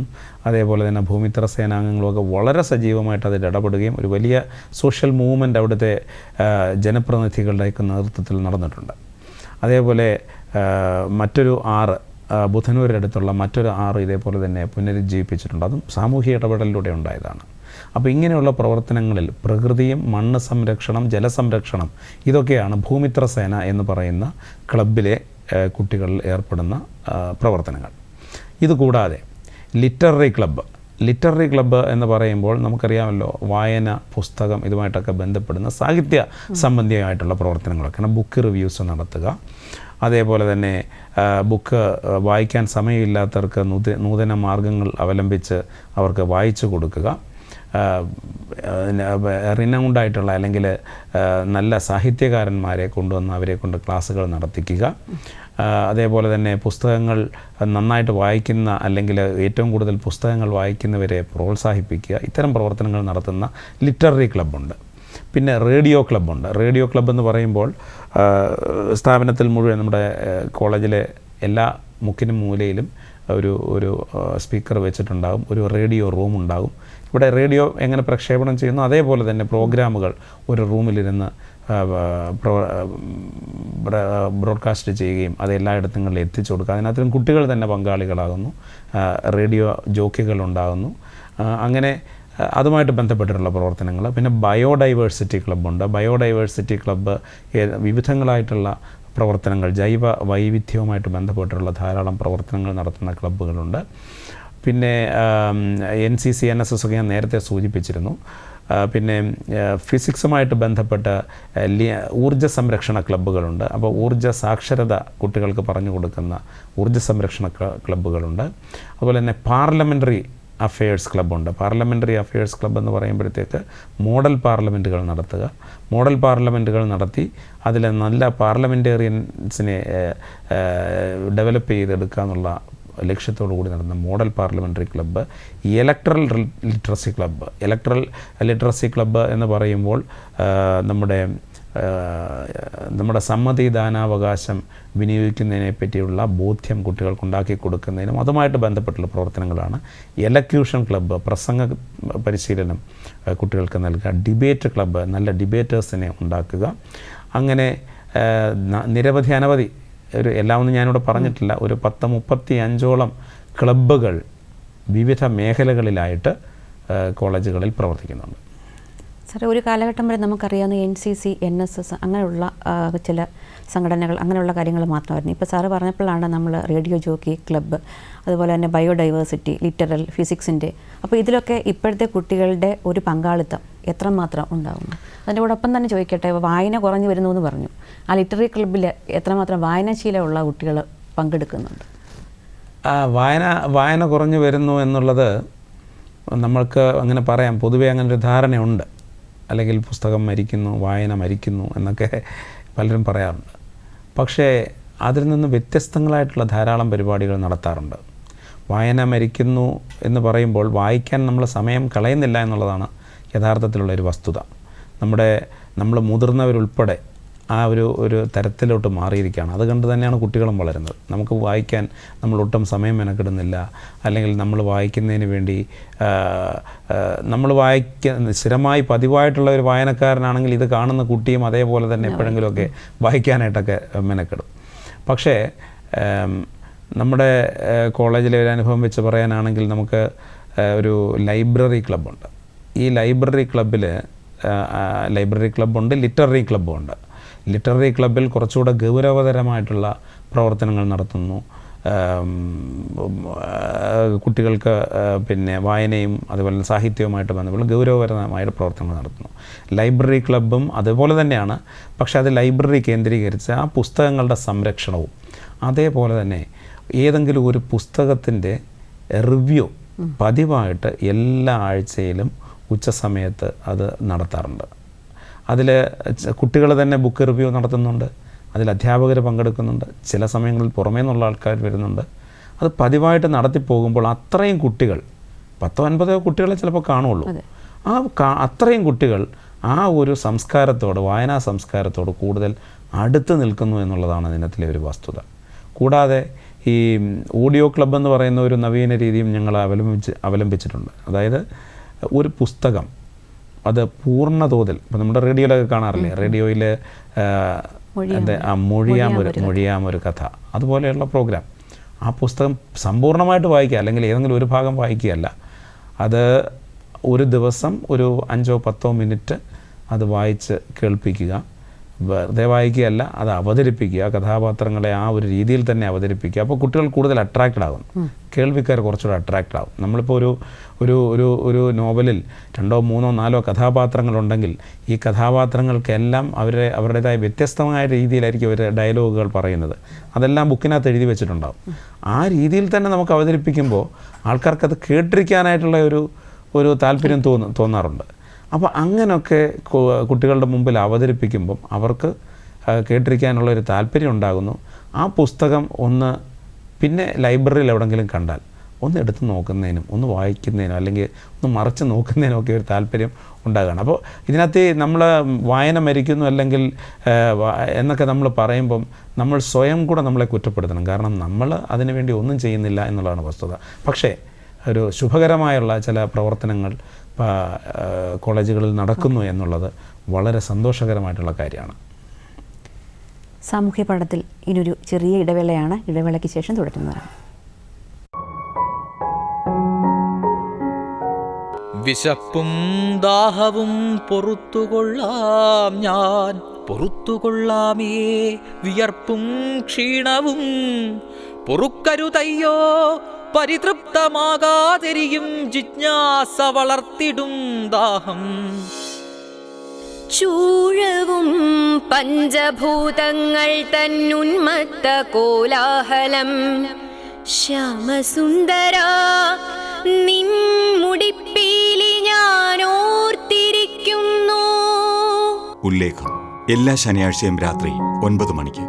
S2: അതേപോലെ തന്നെ ഭൂമിത്ര സേനാംഗങ്ങളും ഒക്കെ വളരെ സജീവമായിട്ട് അതിൽ ഇടപെടുകയും ഒരു വലിയ സോഷ്യൽ മൂവ്മെൻറ്റ് അവിടുത്തെ ജനപ്രതിനിധികളുടെയൊക്കെ നേതൃത്വത്തിൽ നടന്നിട്ടുണ്ട്. അതേപോലെ മറ്റൊരു ആറ്, ബുധനൂരിനടുത്തുള്ള മറ്റൊരു ആറ് ഇതേപോലെ തന്നെ പുനരുജ്ജീവിപ്പിച്ചിട്ടുണ്ട്. അതും സാമൂഹിക ഇടപെടലിലൂടെ ഉണ്ടായതാണ്. അപ്പോൾ ഇങ്ങനെയുള്ള പ്രവർത്തനങ്ങളിൽ പ്രകൃതിയും മണ്ണ് സംരക്ഷണം, ജലസംരക്ഷണം, ഇതൊക്കെയാണ് ഭൂമിത്ര സേന എന്ന് പറയുന്ന ക്ലബിലെ കുട്ടികളിൽ ഏർപ്പെടുന്ന പ്രവർത്തനങ്ങൾ. ഇതുകൂടാതെ ലിറ്റററി ക്ലബ്ബ് എന്ന് പറയുമ്പോൾ നമുക്കറിയാമല്ലോ, വായന, പുസ്തകം ഇതുമായിട്ടൊക്കെ ബന്ധപ്പെടുന്ന സാഹിത്യ സംബന്ധിയായിട്ടുള്ള പ്രവർത്തനങ്ങളൊക്കെയാണ്. ബുക്ക് റിവ്യൂസ് നടത്തുക, അതേപോലെ തന്നെ ബുക്ക് വായിക്കാൻ സമയമില്ലാത്തവർക്ക് നൂതന മാർഗങ്ങൾ അവലംബിച്ച് അവർക്ക് വായിച്ചു കൊടുക്കുക, റിനൗണ്ടായിട്ടുള്ള അല്ലെങ്കിൽ നല്ല സാഹിത്യകാരന്മാരെ കൊണ്ടുവന്ന് അവരെ കൊണ്ട് ക്ലാസ്സുകൾ നടത്തിക്കുക, അതേപോലെ തന്നെ പുസ്തകങ്ങൾ നന്നായിട്ട് വായിക്കുന്ന അല്ലെങ്കിൽ ഏറ്റവും കൂടുതൽ പുസ്തകങ്ങൾ വായിക്കുന്നവരെ പ്രോത്സാഹിപ്പിക്കുക. ഇത്തരം പ്രവർത്തനങ്ങൾ നടത്തുന്ന ലിറ്റററി ക്ലബ്ബുണ്ട്. പിന്നെ റേഡിയോ ക്ലബ്ബുണ്ട്. റേഡിയോ ക്ലബ്ബ് എന്ന് പറയുമ്പോൾ സ്ഥാപനത്തിൽ മുഴുവൻ നമ്മുടെ കോളേജിലെ എല്ലാ മുക്കിനും മൂലയിലും ഒരു സ്പീക്കർ വെച്ചിട്ടുണ്ടാകും, ഒരു റേഡിയോ റൂം ഉണ്ടാകും. ഇവിടെ റേഡിയോ എങ്ങനെ പ്രക്ഷേപണം ചെയ്യുന്നു അതേപോലെ തന്നെ പ്രോഗ്രാമുകൾ ഒരു റൂമിലിരുന്ന് ബ്രോഡ്കാസ്റ്റ് ചെയ്യുകയും അത് എല്ലായിടത്തും എത്തിച്ചു കൊടുക്കുക. അതിനകത്തും കുട്ടികൾ തന്നെ പങ്കാളികളാകുന്നു, റേഡിയോ ജോക്കികളുണ്ടാകുന്നു. അങ്ങനെ അതുമായിട്ട് ബന്ധപ്പെട്ടിട്ടുള്ള പ്രവർത്തനങ്ങൾ. പിന്നെ ബയോഡൈവേഴ്സിറ്റി ക്ലബ്ബുണ്ട്. ബയോഡൈവേഴ്സിറ്റി ക്ലബ്ബ് വിവിധങ്ങളായിട്ടുള്ള പ്രവർത്തനങ്ങൾ, ജൈവ വൈവിധ്യവുമായിട്ട് ബന്ധപ്പെട്ടിട്ടുള്ള ധാരാളം പ്രവർത്തനങ്ങൾ നടത്തുന്ന ക്ലബ്ബുകളുണ്ട്. പിന്നെ NCC, NSS ഒക്കെ ഞാൻ നേരത്തെ സൂചിപ്പിച്ചിരുന്നു. പിന്നെ ഫിസിക്സുമായിട്ട് ബന്ധപ്പെട്ട ഊർജ്ജ സംരക്ഷണ ക്ലബ്ബുകളുണ്ട്. അപ്പോൾ ഊർജ്ജ സാക്ഷരത കുട്ടികൾക്ക് പറഞ്ഞു കൊടുക്കുന്ന ഊർജ്ജ സംരക്ഷണ ക്ലബ്ബുകളുണ്ട്. അതുപോലെ തന്നെ പാർലമെൻ്ററി അഫയേഴ്സ് ക്ലബ്ബുണ്ട്. പാർലമെൻ്ററി അഫയേഴ്സ് ക്ലബ്ബ് എന്ന് പറയുമ്പോഴത്തേക്ക് മോഡൽ പാർലമെൻറ്റുകൾ നടത്തി അതിൽ നല്ല പാർലമെൻറ്റേറിയൻസിനെ ഡെവലപ്പ് ചെയ്തെടുക്കുക എന്നുള്ള ലക്ഷ്യത്തോടു കൂടി നടന്ന model parliamentary club. Electoral literacy club എന്ന് പറയുമ്പോൾ നമ്മുടെ സമ്മതിദാനാവകാശം വിനിയോഗിക്കുന്നതിനെ പറ്റിയുള്ള ബോധ്യം കുട്ടികൾക്കുണ്ടാക്കി കൊടുക്കുന്നതിനും അതുമായിട്ട് ബന്ധപ്പെട്ടുള്ള പ്രവർത്തനങ്ങളാണ്. എലക്യൂഷൻ ക്ലബ്ബ്, പ്രസംഗ പരിശീലനം കുട്ടികൾക്ക് നൽകുക. ഡിബേറ്റ് ക്ലബ്ബ്, നല്ല ഡിബേറ്റേഴ്സിനെ ഉണ്ടാക്കുക. അങ്ങനെ അനവധി എല്ലാമൊന്നും ഞാനിവിടെ പറഞ്ഞിട്ടില്ല, ഒരു 10-35ഓളം ക്ലബ്ബുകൾ വിവിധ മേഖലകളിലായിട്ട് കോളേജുകളിൽ പ്രവർത്തിക്കുന്നുണ്ട്.
S1: സാറേ, ഒരു കാലഘട്ടം വരെ നമുക്കറിയാവുന്ന NCC, NSS അങ്ങനെയുള്ള ചില സംഘടനകൾ, അങ്ങനെയുള്ള കാര്യങ്ങൾ മാത്രമായിരുന്നു. ഇപ്പോൾ സാറ് പറഞ്ഞപ്പോഴാണ് നമ്മൾ റേഡിയോ ജോക്കി ക്ലബ്ബ്, അതുപോലെ തന്നെ ബയോഡൈവേഴ്സിറ്റി, ലിറ്ററൽ, ഫിസിക്സിൻ്റെ, അപ്പോൾ ഇതിലൊക്കെ ഇപ്പോഴത്തെ കുട്ടികളുടെ ഒരു പങ്കാളിത്തം എത്രമാത്രം ഉണ്ടാകുന്നു? അതിൻ്റെ കൂടൊപ്പം തന്നെ ചോദിക്കട്ടെ, വായന കുറഞ്ഞു വരുന്നു എന്ന് പറഞ്ഞു. ആ ലിറ്റററി ക്ലബ്ബിൽ എത്രമാത്രം വായനാശീലമുള്ള കുട്ടികൾ പങ്കെടുക്കുന്നുണ്ട്?
S2: വായന കുറഞ്ഞു വരുന്നു എന്നുള്ളത് നമ്മൾക്ക് അങ്ങനെ പറയാം. പൊതുവേ അങ്ങനെ ഒരു ധാരണയുണ്ട്, അല്ലെങ്കിൽ പുസ്തകം മരിക്കുന്നു, വായന മരിക്കുന്നു എന്നൊക്കെ പലരും പറയാറുണ്ട്. പക്ഷേ അതിൽ നിന്ന് വ്യത്യസ്തങ്ങളായിട്ടുള്ള ധാരാളം പരിപാടികൾ നടത്താറുണ്ട്. വായന മരിക്കുന്നു എന്ന് പറയുമ്പോൾ വായിക്കാൻ നമ്മൾ സമയം കളയുന്നില്ല എന്നുള്ളതാണ് യഥാർത്ഥത്തിലുള്ളൊരു വസ്തുത. നമ്മൾ മുതിർന്നവരുൾപ്പെടെ ആ ഒരു തരത്തിലോട്ട് മാറിയിരിക്കുകയാണ്. അതുകൊണ്ട് തന്നെയാണ് കുട്ടികളും വളരുന്നത്. നമുക്ക് വായിക്കാൻ നമ്മളൊട്ടും സമയം മെനക്കെടുന്നില്ല, അല്ലെങ്കിൽ നമ്മൾ വായിക്കുന്നതിന് വേണ്ടി സ്ഥിരമായി പതിവായിട്ടുള്ള ഒരു വായനക്കാരനാണെങ്കിൽ ഇത് കാണുന്ന കുട്ടിയും അതേപോലെ തന്നെ എപ്പോഴെങ്കിലുമൊക്കെ വായിക്കാനായിട്ടൊക്കെ മെനക്കെടും. പക്ഷേ നമ്മുടെ കോളേജിലെ ഒരു അനുഭവം വെച്ച് പറയാനാണെങ്കിൽ നമുക്ക് ഒരു ലൈബ്രറി ക്ലബ്ബുണ്ട്. ഈ ലൈബ്രറി ക്ലബ്ബുണ്ട്, ലിറ്റററി ക്ലബ്ബുണ്ട്. ലിറ്റററി ക്ലബ്ബിൽ കുറച്ചുകൂടെ ഗൗരവതരമായിട്ടുള്ള പ്രവർത്തനങ്ങൾ നടത്തുന്നു. കുട്ടികൾക്ക് പിന്നെ വായനയും അതുപോലെ സാഹിത്യവുമായിട്ട് ബന്ധപ്പെട്ട ഗൗരവപരമായ പ്രവർത്തനങ്ങൾ നടത്തുന്നു. ലൈബ്രറി ക്ലബ്ബും അതുപോലെ തന്നെയാണ്. പക്ഷേ അത് ലൈബ്രറി കേന്ദ്രീകരിച്ച് ആ പുസ്തകങ്ങളുടെ സംരക്ഷണവും, അതേപോലെ തന്നെ ഏതെങ്കിലും ഒരു പുസ്തകത്തിൻ്റെ റിവ്യൂ പതിവായിട്ട് എല്ലാ ആഴ്ചയിലും ഉച്ചസമയത്ത് അത് നടത്താറുണ്ട്. അതിൽ കുട്ടികൾ തന്നെ ബുക്ക് റിവ്യൂ നടത്തുന്നുണ്ട്, അതിൽ അധ്യാപകർ പങ്കെടുക്കുന്നുണ്ട്, ചില സമയങ്ങളിൽ പുറമേ നിന്നുള്ള ആൾക്കാർ വരുന്നുണ്ട്. അത് പതിവായിട്ട് നടത്തിപ്പോകുമ്പോൾ അത്രയും കുട്ടികൾ 10-50 കുട്ടികളെ ചിലപ്പോൾ കാണുള്ളൂ. അത്രയും കുട്ടികൾ ആ ഒരു സംസ്കാരത്തോട്, വായനാ സംസ്കാരത്തോട് കൂടുതൽ അടുത്ത് നിൽക്കുന്നു എന്നുള്ളതാണ് ഇതിനകത്തിലെ ഒരു വസ്തുത. കൂടാതെ ഈ ഓഡിയോ ക്ലബ്ബ് എന്ന് പറയുന്ന ഒരു നവീന രീതിയും ഞങ്ങൾ അവലംബിച്ചിട്ടുണ്ട്. അതായത് ഒരു പുസ്തകം അത് പൂർണ്ണതോതിൽ, ഇപ്പോൾ നമ്മുടെ റേഡിയോയിലൊക്കെ കാണാറില്ലേ, റേഡിയോയിൽ മൊഴിയാമൊരു കഥ, അതുപോലെയുള്ള പ്രോഗ്രാം. ആ പുസ്തകം സമ്പൂർണ്ണമായിട്ട് വായിക്കുക, അല്ലെങ്കിൽ ഏതെങ്കിലും ഒരു ഭാഗം വായിക്കുകയല്ല, അത് ഒരു ദിവസം ഒരു 5-10 മിനിറ്റ് അത് വായിച്ച് കേൾപ്പിക്കുക. വെറുതെ വായിക്കുകയല്ല, അത് അവതരിപ്പിക്കുക, കഥാപാത്രങ്ങളെ ആ ഒരു രീതിയിൽ തന്നെ അവതരിപ്പിക്കുക. അപ്പോൾ കുട്ടികൾ കൂടുതൽ അട്രാക്റ്റഡ് ആകും, കേൾവിക്കാർ കുറച്ചുകൂടെ അട്രാക്റ്റഡ് ആകും. നമ്മളിപ്പോൾ ഒരു നോവലിൽ 2, 3, 4 കഥാപാത്രങ്ങളുണ്ടെങ്കിൽ ഈ കഥാപാത്രങ്ങൾക്കെല്ലാം അവരുടേതായ വ്യത്യസ്തമായ രീതിയിലായിരിക്കും അവർ ഡയലോഗുകൾ പറയുന്നത്. അതെല്ലാം ബുക്കിനകത്ത് എഴുതി വെച്ചിട്ടുണ്ടാകും. ആ രീതിയിൽ തന്നെ നമുക്ക് അവതരിപ്പിക്കുമ്പോൾ ആൾക്കാർക്കത് കേട്ടിരിക്കാനായിട്ടുള്ള ഒരു താല്പര്യം തോന്നാറുണ്ട്. അപ്പോൾ അങ്ങനെയൊക്കെ കുട്ടികളുടെ മുമ്പിൽ അവതരിപ്പിക്കുമ്പം അവർക്ക് കേട്ടിരിക്കാനുള്ളൊരു താല്പര്യം ഉണ്ടാകുന്നു. ആ പുസ്തകം പിന്നെ ലൈബ്രറിയിൽ എവിടെയെങ്കിലും കണ്ടാൽ ഒന്ന് എടുത്ത് നോക്കുന്നതിനും ഒന്ന് വായിക്കുന്നതിനും അല്ലെങ്കിൽ ഒന്ന് മറിച്ച് നോക്കുന്നതിനും ഒക്കെ ഒരു താല്പര്യം ഉണ്ടാകുകയാണ്. അപ്പോൾ ഇതിനകത്ത് നമ്മൾ വായന മരിക്കുന്നു അല്ലെങ്കിൽ എന്നൊക്കെ നമ്മൾ പറയുമ്പം നമ്മൾ സ്വയം കൂടെ നമ്മളെ കുറ്റപ്പെടുത്തണം. കാരണം നമ്മൾ അതിനു വേണ്ടി ഒന്നും ചെയ്യുന്നില്ല എന്നുള്ളതാണ് വസ്തുത. പക്ഷേ ഒരു ശുഭകരമായുള്ള ചില പ്രവർത്തനങ്ങൾ കോളേജുകളിൽ നടക്കുന്നു എന്നുള്ളത് വളരെ സന്തോഷകരമായിട്ടുള്ള കാര്യമാണ്.
S1: സാമൂഹ്യ പഠനത്തിൽ ഇനിയൊരു ചെറിയ ഇടവേളയാണ്. ഇടവേളയ്ക്ക് ശേഷം തുടരുന്നതാണ്.
S4: വിശപ്പും ദാഹവും പൊറുത്തുകൊള്ളാം ഞാൻ, പൊറുത്തുകൊള്ളാമേ വിയർപ്പും ക്ഷീണവും, പൊറുക്കരുതയ്യോ പരിതൃപ്തമാകാതെരിയും ജിജ്ഞാസ വളർത്തിടും ദാഹം.
S5: ചൂഴവും പഞ്ചഭൂതങ്ങൾ തന്നുന്മത്ത കോലാഹലം, ശ്യാമസുന്ദര നിൻ മുടിപ്പീലി ഞാനോർത്തിരിക്കുന്നു.
S6: ഉല്ലേഖം എല്ലാ ശനിയാഴ്ചയും രാത്രി 9 മണിക്ക്.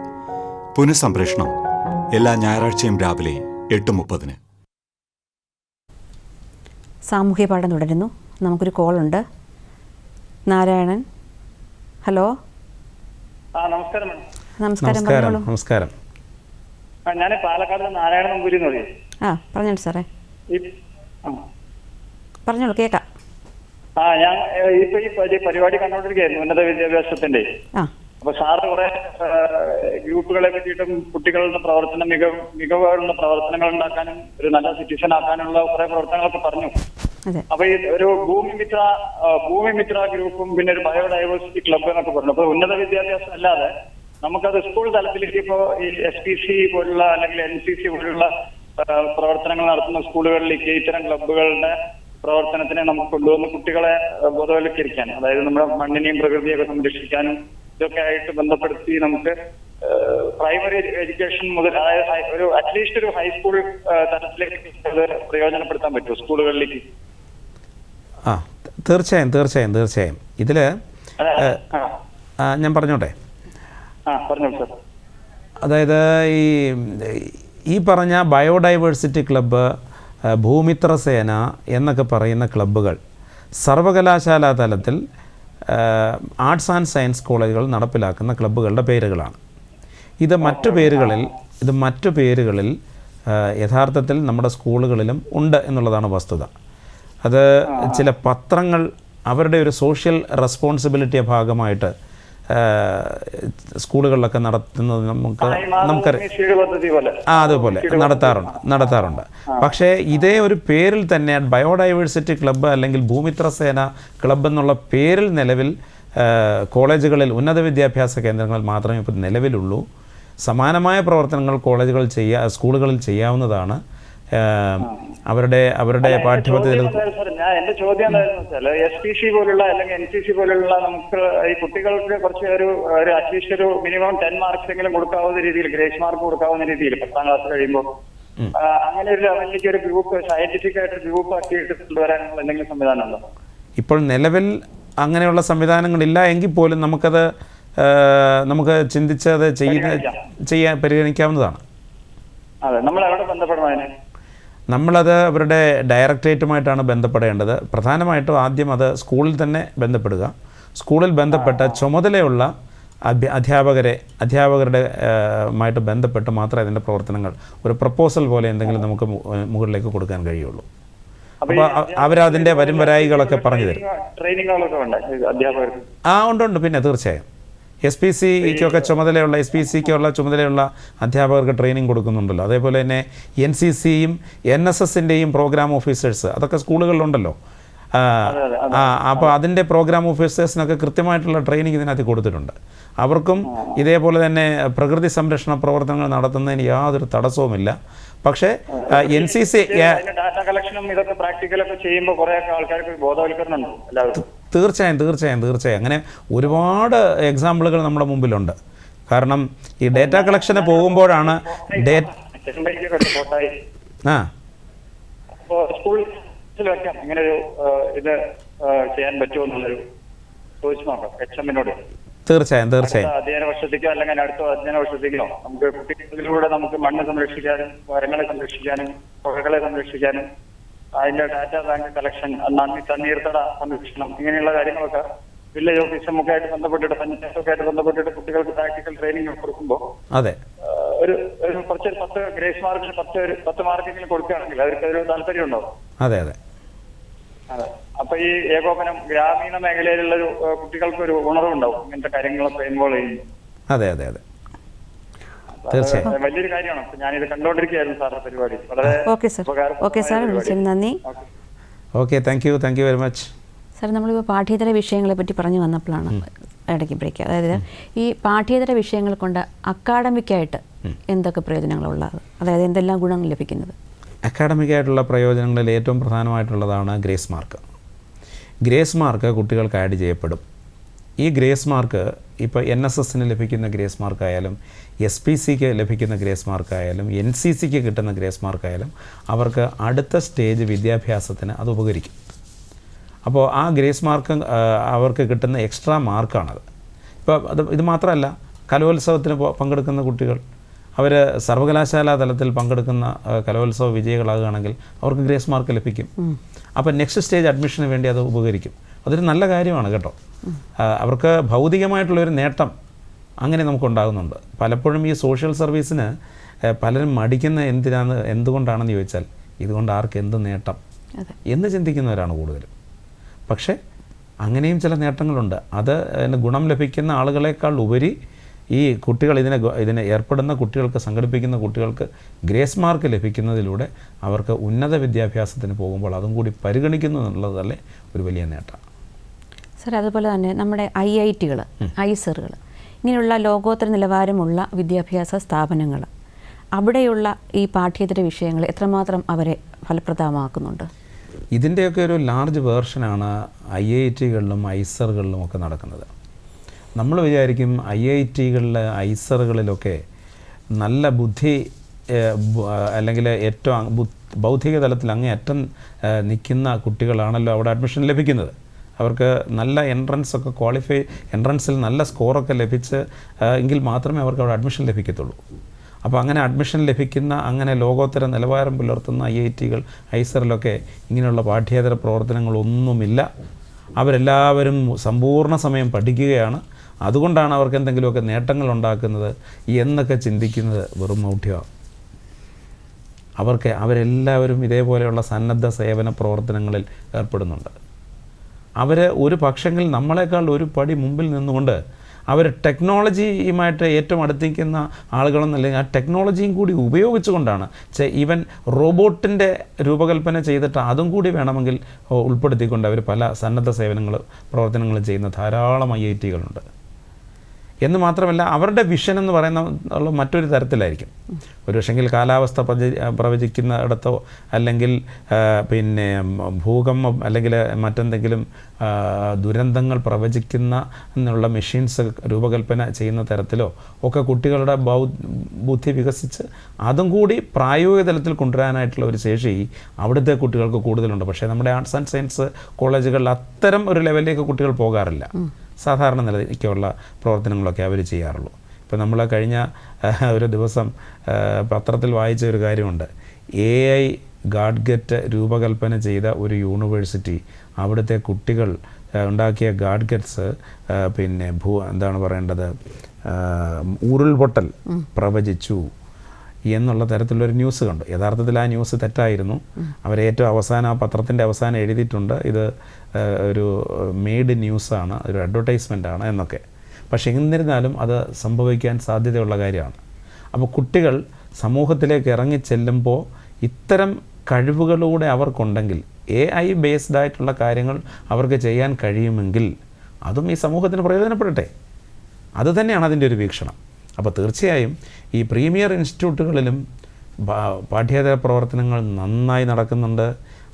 S6: പുനഃസംപ്രേഷണം എല്ലാ ഞായറാഴ്ചയും രാവിലെ 8:30.
S1: സാമൂഹ്യ പാഠം തുടരുന്നു. നമുക്കൊരു കോളുണ്ട്. നാരായണൻ, ഹലോ.
S7: നമസ്കാരം.
S1: നമസ്കാരം.
S2: നമസ്കാരം.
S7: ഞാൻ പാലക്കാട് നാരായണൻ നമ്പൂരി എന്ന് പറയും.
S1: പറഞ്ഞോളൂ സാറേ, പറഞ്ഞോളൂ, കേൾക്കാം.
S7: ഞാൻ ഇപ്പൊ ഈ പരിപാടി കണ്ടോണ്ടിരിക്കുകയായിരുന്നു, ഉന്നത വിദ്യാഭ്യാസത്തിന്റെ. അപ്പൊ സാറ് കുറെ ഗ്രൂപ്പുകളെ പറ്റിയിട്ടും കുട്ടികളുടെ പ്രവർത്തനം മികവുള്ള പ്രവർത്തനങ്ങൾ ഉണ്ടാക്കാനും ഒരു നല്ല സിറ്റിസൺ ആക്കാനുള്ള കുറെ പ്രവർത്തനങ്ങളൊക്കെ പറഞ്ഞു. അപ്പൊ ഈ ഒരു ഭൂമി മിത്ര ഗ്രൂപ്പും പിന്നെ ഒരു ബയോഡൈവേഴ്സിറ്റി ക്ലബ്ബ് എന്നൊക്കെ പറഞ്ഞു. അപ്പൊ ഉന്നത വിദ്യാഭ്യാസം അല്ലാതെ നമുക്കത് സ്കൂൾ തലത്തിലേക്ക് ഇപ്പോ ഈ SPC പോലുള്ള അല്ലെങ്കിൽ NCC പോലുള്ള പ്രവർത്തനങ്ങൾ നടത്തുന്ന സ്കൂളുകളിലേക്ക് ഇത്തരം ക്ലബ്ബുകളുടെ പ്രവർത്തനത്തിനെ നമുക്ക് കൊണ്ടുവന്ന് കുട്ടികളെ ബോധവൽക്കരിക്കാൻ, അതായത് നമ്മുടെ മണ്ണിനെയും പ്രകൃതിയൊക്കെ സംരക്ഷിക്കാനും ഇതൊക്കെ ആയിട്ട് ബന്ധപ്പെടുത്തി നമുക്ക് പ്രൈമറി എഡ്യൂക്കേഷൻ മുതൽ, അതായത് ഒരു അറ്റ്ലീസ്റ്റ് ഒരു ഹൈസ്കൂൾ തലത്തിലേക്ക് പ്രയോജനപ്പെടുത്താൻ പറ്റുമോ സ്കൂളുകളിലേക്ക്?
S2: തീർച്ചയായും. ഇതിൽ ഞാൻ പറഞ്ഞോട്ടെ.
S7: പറഞ്ഞോളൂ സാർ.
S2: അതായത് ഈ പറഞ്ഞ ബയോഡൈവേഴ്സിറ്റി ക്ലബ്ബ്, ഭൂമിത്ര സേന എന്നൊക്കെ പറയുന്ന ക്ലബ്ബുകൾ സർവകലാശാലാ തലത്തിൽ ആർട്സ് ആൻഡ് സയൻസ് കോളേജുകൾ നടപ്പിലാക്കുന്ന ക്ലബ്ബുകളുടെ പേരുകളാണ്. ഇത് മറ്റു പേരുകളിൽ യഥാർത്ഥത്തിൽ നമ്മുടെ സ്കൂളുകളിലും ഉണ്ട് എന്നുള്ളതാണ് വസ്തുത. അത് ചില പത്രങ്ങൾ അവരുടെ ഒരു സോഷ്യൽ റെസ്പോൺസിബിലിറ്റിയുടെ ഭാഗമായിട്ട് സ്കൂളുകളിലൊക്കെ നടത്തുന്നത് അതുപോലെ നടത്താറുണ്ട്. പക്ഷേ ഇതേ ഒരു പേരിൽ തന്നെ ബയോഡൈവേഴ്സിറ്റി ക്ലബ്ബ് അല്ലെങ്കിൽ ഭൂമിത്ര സേന ക്ലബ്ബ് എന്നുള്ള പേരിൽ നിലവിൽ കോളേജുകളിൽ, ഉന്നത വിദ്യാഭ്യാസ കേന്ദ്രങ്ങളിൽ മാത്രമേ ഇപ്പോൾ നിലവിലുള്ളൂ. സമാനമായ പ്രവർത്തനങ്ങൾ സ്കൂളുകളിൽ ചെയ്യാവുന്നതാണ്. അവരുടെ പാഠ്യപദ്ധതികൾ.
S7: എന്റെ ചോദ്യം എന്താണെന്ന് വെച്ചാൽ SPC പോലുള്ള അല്ലെങ്കിൽ NCC പോലുള്ള നമുക്ക് ഈ കുട്ടികൾക്ക് കുറച്ച് ഒരു അറ്റ്ലീസ്റ്റ് ഒരു മിനിമം 10 മാർക്സ് എങ്കിലും കൊടുക്കാവുന്ന രീതിയിൽ, ഗ്രേസ് മാർക്ക് കൊടുക്കാവുന്ന രീതിയിൽ 10ാം ക്ലാസ് കഴിയുമ്പോൾ അങ്ങനെ ഒരു ലെവലിലേക്ക് ഒരു ഗ്രൂപ്പ്, സയന്റിഫിക് ആയിട്ട് ഗ്രൂപ്പ് ആക്കിയിട്ട് കൊണ്ടുവരാനുള്ള എന്തെങ്കിലും സംവിധാനം ഉണ്ടോ?
S2: ഇപ്പോൾ നിലവിൽ അങ്ങനെയുള്ള സംവിധാനങ്ങളില്ല എങ്കിൽ പോലും നമുക്ക് ചിന്തിച്ചത് പരിഗണിക്കാവുന്നതാണ്.
S7: അതെ, നമ്മൾ എവിടെ ബന്ധപ്പെടണം അതിന്?
S2: നമ്മളത് അവരുടെ ഡയറക്ടറേറ്റുമായിട്ടാണ് ബന്ധപ്പെടേണ്ടത്. പ്രധാനമായിട്ടും ആദ്യം അത് സ്കൂളിൽ തന്നെ ബന്ധപ്പെടുക. സ്കൂളിൽ ബന്ധപ്പെട്ട ചുമതലയുള്ള അധ്യാപകരുടെ മായിട്ട് ബന്ധപ്പെട്ട് മാത്രമേ അതിൻ്റെ പ്രവർത്തനങ്ങൾ ഒരു പ്രപ്പോസൽ പോലെ എന്തെങ്കിലും നമുക്ക് മുകളിലേക്ക് കൊടുക്കാൻ കഴിയുള്ളൂ. അപ്പോൾ അവരതിൻ്റെ വരായികളൊക്കെ പറഞ്ഞു തരും.
S7: ട്രെയിനിങ്ങുകളൊക്കെ ഉണ്ട് അധ്യാപകർക്ക്?
S2: ഉണ്ട്. പിന്നെ തീർച്ചയായും SPCക്കൊക്കെ ചുമതലയുള്ള അധ്യാപകർക്ക് ട്രെയിനിങ് കൊടുക്കുന്നുണ്ടല്ലോ. അതേപോലെ തന്നെ NCCയും NSSൻ്റെയും പ്രോഗ്രാം ഓഫീസേഴ്സ് അതൊക്കെ സ്കൂളുകളിലുണ്ടല്ലോ. അപ്പോൾ അതിൻ്റെ പ്രോഗ്രാം ഓഫീസേഴ്സിനൊക്കെ കൃത്യമായിട്ടുള്ള ട്രെയിനിങ് ഇതിനകത്ത് കൊടുത്തിട്ടുണ്ട്. അവർക്കും ഇതേപോലെ തന്നെ പ്രകൃതി സംരക്ഷണ പ്രവർത്തനങ്ങൾ നടത്തുന്നതിന് യാതൊരു തടസ്സവുമില്ല. പക്ഷേ NCC
S7: ഡാറ്റ കളക്ഷനും ഇതൊക്കെ പ്രാക്ടിക്കലൊക്കെ ചെയ്യുമ്പോൾ കുറേ ആൾക്കാർക്ക് ബോധവൽക്കരണം ഉണ്ടോ എല്ലാവർക്കും?
S2: തീർച്ചയായും അങ്ങനെ ഒരുപാട് എക്സാമ്പിളുകൾ നമ്മുടെ മുമ്പിലുണ്ട്. കാരണം ഈ ഡേറ്റ കളക്ഷന് പോകുമ്പോഴാണ്
S7: ഇങ്ങനെ ഒരു ഇത് ചെയ്യാൻ പറ്റുമോ എന്നുള്ളൊരു ചോദിച്ചു നോക്കാം HMനോട്.
S2: തീർച്ചയായും
S7: അധ്യയന വർഷത്തേക്കോ അല്ലെങ്കിൽ അടുത്ത അധ്യയന വർഷത്തേക്കോ നമുക്ക് കുട്ടികളിലൂടെ നമുക്ക് മണ്ണ് സംരക്ഷിക്കാനും, മരങ്ങളെ സംരക്ഷിക്കാനും, പുഴകളെ സംരക്ഷിക്കാനും, അതിന്റെ ഡാറ്റ ബാങ്ക് കളക്ഷൻ, തണ്ണീർത്തട സംരക്ഷണം, ഇങ്ങനെയുള്ള കാര്യങ്ങളൊക്കെ വില്ലേജ് ഓഫീസുമൊക്കെ ആയിട്ട് ബന്ധപ്പെട്ടിട്ട്, പഞ്ചായത്തൊക്കെ ആയിട്ട് ബന്ധപ്പെട്ടിട്ട് കുട്ടികൾക്ക് പ്രാക്ടിക്കൽ ട്രെയിനിങ് കൊടുക്കുമ്പോൾ ഒരു കുറച്ച് 10 ഗ്രേസ് മാർക്കിന് 10 മാർക്കെങ്കിലും കൊടുക്കുകയാണെങ്കിൽ അവർക്ക് ഒരു താല്പര്യം ഉണ്ടാവും.
S2: അതെ.
S7: അപ്പൊ ഈ ഏകോപനം ഗ്രാമീണ മേഖലയിലുള്ള കുട്ടികൾക്ക് ഒരു ഉണർവുണ്ടാവും ഇങ്ങനത്തെ കാര്യങ്ങളൊക്കെ ഇൻവോൾവ് ചെയ്യുന്നു.
S2: അതെ. തീർച്ചയായും
S7: വലിയൊരു കാര്യമാണ്. ഞാനിത് കണ്ടുകൊണ്ടിരിക്കുകയായിരുന്നു സാറിന്റെ പരിപാടി. വളരെ
S1: നന്ദി.
S2: Okay, thank you very much.
S1: Sir, നമ്മളിപ്പോൾ പാഠ്യേതര വിഷയങ്ങളെ പറ്റി പറഞ്ഞു വന്നപ്പോഴാണ് ഇടയ്ക്ക് ബ്രേക്ക്. അതായത് ഈ പാഠ്യേതര വിഷയങ്ങൾ കൊണ്ട് അക്കാഡമിക്കായിട്ട് എന്തൊക്കെ പ്രയോജനങ്ങളുള്ളത്, അതായത് എന്തെല്ലാം ഗുണങ്ങൾ ലഭിക്കുന്നത്?
S2: അക്കാഡമിക്കായിട്ടുള്ള പ്രയോജനങ്ങളിൽ ഏറ്റവും പ്രധാനമായിട്ടുള്ളതാണ് ഗ്രേസ് മാർക്ക്. ഗ്രേസ് മാർക്ക് കുട്ടികൾക്ക് ആഡ് ചെയ്യപ്പെടും. ഈ ഗ്രേസ് മാർക്ക് ഇപ്പോൾ NSSന് ലഭിക്കുന്ന ഗ്രേസ് മാർക്കായാലും, SPCക്ക് ലഭിക്കുന്ന ഗ്രേസ് മാർക്കായാലും, NCCക്ക് കിട്ടുന്ന ഗ്രേസ് മാർക്കായാലും അവർക്ക് അടുത്ത സ്റ്റേജ് വിദ്യാഭ്യാസത്തിന് അത് ഉപകരിക്കും. അപ്പോൾ ആ ഗ്രേസ് മാർക്ക് അവർക്ക് കിട്ടുന്ന എക്സ്ട്രാ മാർക്കാണത്. ഇപ്പോൾ ഇത് മാത്രമല്ല, കലോത്സവത്തിന് പങ്കെടുക്കുന്ന കുട്ടികൾ അവർ സർവകലാശാലാ തലത്തിൽ പങ്കെടുക്കുന്ന കലോത്സവ വിജയികളാകുകയാണെങ്കിൽ അവർക്ക് ഗ്രേസ് മാർക്ക് ലഭിക്കും. അപ്പോൾ നെക്സ്റ്റ് സ്റ്റേജ് അഡ്മിഷന് വേണ്ടി അത് ഉപകരിക്കും. അതൊരു നല്ല കാര്യമാണ് കേട്ടോ. അവർക്ക് ഭൗതികമായിട്ടുള്ളൊരു നേട്ടം അങ്ങനെ നമുക്കുണ്ടാകുന്നുണ്ട്. പലപ്പോഴും ഈ സോഷ്യൽ സർവീസിന് പലരും മടിക്കുന്ന എന്തുകൊണ്ടാണെന്ന് ചോദിച്ചാൽ, ഇതുകൊണ്ട് ആർക്ക് എന്ത് നേട്ടം എന്ന് ചിന്തിക്കുന്നവരാണ് കൂടുതലും. പക്ഷേ അങ്ങനെയും ചില നേട്ടങ്ങളുണ്ട്. അത് ഗുണം ലഭിക്കുന്ന ആളുകളെക്കാൾ ഉപരി ഈ കുട്ടികൾ ഇതിനെ ഏർപ്പെടുന്ന കുട്ടികൾക്ക്, സംഘടിപ്പിക്കുന്ന കുട്ടികൾക്ക് ഗ്രേസ് മാർക്ക് ലഭിക്കുന്നതിലൂടെ അവർക്ക് ഉന്നത വിദ്യാഭ്യാസത്തിന് പോകുമ്പോൾ അതും കൂടി പരിഗണിക്കുന്നു എന്നുള്ളതല്ലേ ഒരു വലിയ നേട്ടമാണ്.
S1: സാർ, അതുപോലെ തന്നെ നമ്മുടെ IITകൾ, ഐസറുകൾ, ഇങ്ങനെയുള്ള ലോകോത്തര നിലവാരമുള്ള വിദ്യാഭ്യാസ സ്ഥാപനങ്ങൾ, അവിടെയുള്ള ഈ പാഠ്യേതര വിഷയങ്ങൾ എത്രമാത്രം അവരെ ഫലപ്രദമാക്കുന്നുണ്ട്?
S2: ഇതിൻ്റെയൊക്കെ ഒരു ലാർജ് വേർഷനാണ് IITകളിലും ഐസറുകളിലും ഒക്കെ നടക്കുന്നത്. നമ്മൾ വിചാരിക്കും IITകളിൽ, ഐസറുകളിലൊക്കെ നല്ല ബുദ്ധി അല്ലെങ്കിൽ ഏറ്റവും ബൗദ്ധിക തലത്തിൽ അങ്ങേയറ്റം നിൽക്കുന്ന കുട്ടികളാണല്ലോ അവിടെ അഡ്മിഷൻ ലഭിക്കുന്നത്. അവർക്ക് നല്ല എൻട്രൻസിൽ നല്ല സ്കോറൊക്കെ ലഭിച്ച് എങ്കിൽ മാത്രമേ അവർക്ക് അവിടെ അഡ്മിഷൻ ലഭിക്കത്തുള്ളൂ. അപ്പോൾ അങ്ങനെ അഡ്മിഷൻ ലഭിക്കുന്ന, അങ്ങനെ ലോകോത്തര നിലവാരം പുലർത്തുന്ന IITകൾ, ഐസറിലൊക്കെ ഇങ്ങനെയുള്ള പാഠ്യേതര പ്രവർത്തനങ്ങളൊന്നുമില്ല. അവരെല്ലാവരും സമ്പൂർണ്ണ സമയം പഠിക്കുകയാണ്. അതുകൊണ്ടാണ് അവർക്ക് എന്തെങ്കിലുമൊക്കെ നേട്ടങ്ങൾ ഉണ്ടാക്കുന്നത് എന്നൊക്കെ ചിന്തിക്കുന്നത് വെറും മൗഢ്യമാണ്. അവരെല്ലാവരും ഇതേപോലെയുള്ള സന്നദ്ധ സേവന പ്രവർത്തനങ്ങളിൽ ഏർപ്പെടുന്നുണ്ട്. അവർ ഒരു പക്ഷെങ്കിൽ നമ്മളെക്കാൾ ഒരു പടി മുമ്പിൽ നിന്നുകൊണ്ട് അവർ ടെക്നോളജിയുമായിട്ട് ഏറ്റവും അടുത്തിരിക്കുന്ന ആളുകളെന്നല്ലെങ്കിൽ ആ ടെക്നോളജിയും കൂടി ഉപയോഗിച്ചുകൊണ്ടാണ്, ഈവൻ റോബോട്ടിൻ്റെ രൂപകൽപ്പന ചെയ്തിട്ട് അതും കൂടി വേണമെങ്കിൽ ഉൾപ്പെടുത്തിക്കൊണ്ട് അവർ പല സന്നദ്ധ പ്രവർത്തനങ്ങൾ ചെയ്യുന്ന ധാരാളം IITകളുണ്ട്. എന്ന് മാത്രമല്ല അവരുടെ വിഷൻ എന്ന് പറയുന്ന മറ്റൊരു തരത്തിലായിരിക്കും. ഒരു പക്ഷെങ്കിൽ കാലാവസ്ഥ പ്രവചിക്കുന്നിടത്തോ അല്ലെങ്കിൽ പിന്നെ ഭൂകമ്പം അല്ലെങ്കിൽ മറ്റെന്തെങ്കിലും ദുരന്തങ്ങൾ പ്രവചിക്കുന്ന എന്നുള്ള മെഷീൻസ് രൂപകൽപ്പന ചെയ്യുന്ന തരത്തിലോ ഒക്കെ കുട്ടികളുടെ ബുദ്ധി വികസിച്ച് അതും കൂടി പ്രായോഗിക തലത്തിൽ കൊണ്ടുവരാനായിട്ടുള്ള ഒരു ശേഷി അവിടുത്തെ കുട്ടികൾക്ക് കൂടുതലുണ്ട്. പക്ഷേ നമ്മുടെ ആർട്സ് ആൻഡ് സയൻസ് കോളേജുകളിൽ അത്തരം ഒരു ലെവലിലേക്ക് കുട്ടികൾ പോകാറില്ല. സാധാരണ നിലയ്ക്കുള്ള പ്രവർത്തനങ്ങളൊക്കെ അവർ ചെയ്യാറുള്ളൂ. ഇപ്പോൾ നമ്മൾ കഴിഞ്ഞ ഒരു ദിവസം പത്രത്തിൽ വായിച്ച ഒരു കാര്യമുണ്ട്. AI ഗാഡ്ഗറ്റ് രൂപകൽപ്പന ചെയ്ത ഒരു യൂണിവേഴ്സിറ്റി അവിടുത്തെ കുട്ടികൾ ഉണ്ടാക്കിയ ഗാഡ്ഗറ്റ്സ് പിന്നെ എന്താണ് പറയേണ്ടത് ഉരുൾപൊട്ടൽ പ്രവചിച്ചു എന്നുള്ള തരത്തിലുള്ളൊരു ന്യൂസ് കണ്ടു. യഥാർത്ഥത്തിൽ ആ ന്യൂസ് തെറ്റായിരുന്നു. അവരേറ്റവും അവസാനം ആ പത്രത്തിൻ്റെ അവസാനം എഴുതിയിട്ടുണ്ട് ഇത് ഒരു മെയ്ഡ് ന്യൂസാണ്, ഒരു അഡ്വർടൈസ്മെൻ്റാണ് എന്നൊക്കെ. പക്ഷേ എന്നിരുന്നാലും അത് സംഭവിക്കാൻ സാധ്യതയുള്ള കാര്യമാണ്. അപ്പോൾ കുട്ടികൾ സമൂഹത്തിലേക്ക് ഇറങ്ങിച്ചെല്ലുമ്പോൾ ഇത്തരം കഴിവുകളൂടെ അവർക്കുണ്ടെങ്കിൽ AI ബേസ്ഡ് ആയിട്ടുള്ള കാര്യങ്ങൾ അവർക്ക് ചെയ്യാൻ കഴിയുമെങ്കിൽ അതും ഈ സമൂഹത്തിന് പ്രയോജനപ്പെടട്ടെ. അതുതന്നെയാണ് അതിൻ്റെ ഒരു വീക്ഷണം. അപ്പോൾ തീർച്ചയായും ഈ പ്രീമിയർ ഇൻസ്റ്റിറ്റ്യൂട്ടുകളിലും പാഠ്യേതര പ്രവർത്തനങ്ങൾ നന്നായി നടക്കുന്നുണ്ട്.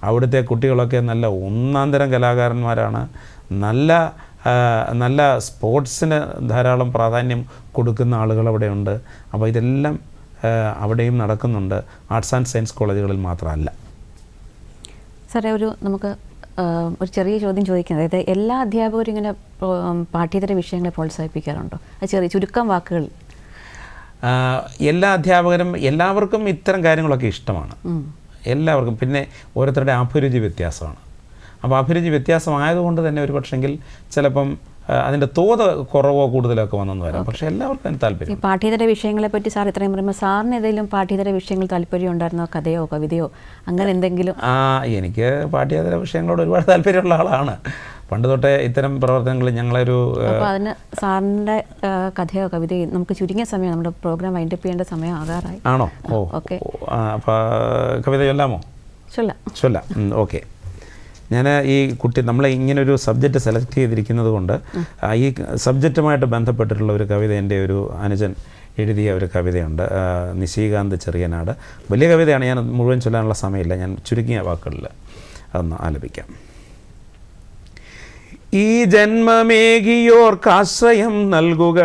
S2: അവിടുത്തെ കുട്ടികളൊക്കെ നല്ല ഒന്നാന്തരം കലാകാരന്മാരാണ്. നല്ല സ്പോർട്സിന് ധാരാളം പ്രാധാന്യം കൊടുക്കുന്ന ആളുകൾ അവിടെയുണ്ട്. അപ്പോൾ ഇതെല്ലാം അവിടെയും നടക്കുന്നുണ്ട്, ആർട്സ് ആൻഡ് സയൻസ് കോളേജുകളിൽ മാത്രമല്ല.
S1: സാറേ, നമുക്ക് ഒരു ചെറിയ ചോദ്യം ചോദിക്കുന്നത്, അതായത് എല്ലാ അധ്യാപകരും ഇങ്ങനെ പാഠ്യേതര വിഷയങ്ങളെ പ്രോത്സാഹിപ്പിക്കാറുണ്ടോ? അത് ചുരുക്കം വാക്കുകളിൽ.
S2: എല്ലാ അധ്യാപകരും എല്ലാവർക്കും ഇത്തരം കാര്യങ്ങളൊക്കെ ഇഷ്ടമാണ്, എല്ലാവർക്കും. പിന്നെ ഓരോരുത്തരുടെ അഭിരുചി വ്യത്യാസമാണ്. അപ്പോൾ അഭിരുചി വ്യത്യാസമായതുകൊണ്ട് തന്നെ ഒരു പക്ഷെങ്കിൽ ചിലപ്പം അതിൻ്റെ തോത് കുറവോ കൂടുതലൊക്കെ വന്നെന്ന് വരാം. പക്ഷേ എല്ലാവർക്കും അതിന് താല്പര്യം.
S1: ഈ പാഠ്യേതര വിഷയങ്ങളെ പറ്റി സാർ ഇത്രയും പറയുമ്പോൾ സാറിന് ഏതെങ്കിലും പാഠ്യേതര വിഷയങ്ങൾ താല്പര്യം ഉണ്ടായിരുന്നോ? കഥയോ കവിതയോ അങ്ങനെ എന്തെങ്കിലും?
S2: എനിക്ക് പാഠ്യേതര വിഷയങ്ങളോട് ഒരുപാട് താല്പര്യമുള്ള ആളാണ്. പണ്ട് തൊട്ടേ ഇത്തരം പ്രവർത്തനങ്ങൾ ഞങ്ങളൊരു.
S1: അപ്പോൾ അതിന് സാറിൻ്റെ കഥയോ കവിതയോ നമുക്ക് ചുരുങ്ങിയ സമയം, നമ്മുടെ പ്രോഗ്രാം വൈൻഡപ്പ് ചെയ്യേണ്ട സമയം ആകാറായി.
S2: ആണോ?
S1: ഓക്കെ.
S2: അപ്പോൾ കവിത ചൊല്ലാമോ? ചൊല്ലാം. ഓക്കെ. ഞാൻ ഈ നമ്മളെ ഇങ്ങനൊരു സബ്ജക്റ്റ് സെലക്ട് ചെയ്തിരിക്കുന്നത് കൊണ്ട് ഈ സബ്ജക്റ്റുമായിട്ട് ബന്ധപ്പെട്ടിട്ടുള്ള ഒരു കവിത എൻ്റെ ഒരു അനുജൻ എഴുതിയ ഒരു കവിതയുണ്ട്, നിശികാന്ത് ചെറിയനാട്. വലിയ കവിതയാണ്, ഞാൻ മുഴുവൻ ചൊല്ലാനുള്ള സമയമില്ല, ഞാൻ ചുരുങ്ങിയ വാക്കുകളിൽ അതൊന്ന് ആലപിക്കാം. ഈ ജന്മമേകിയോർക്കാശ്രയം നൽകുക,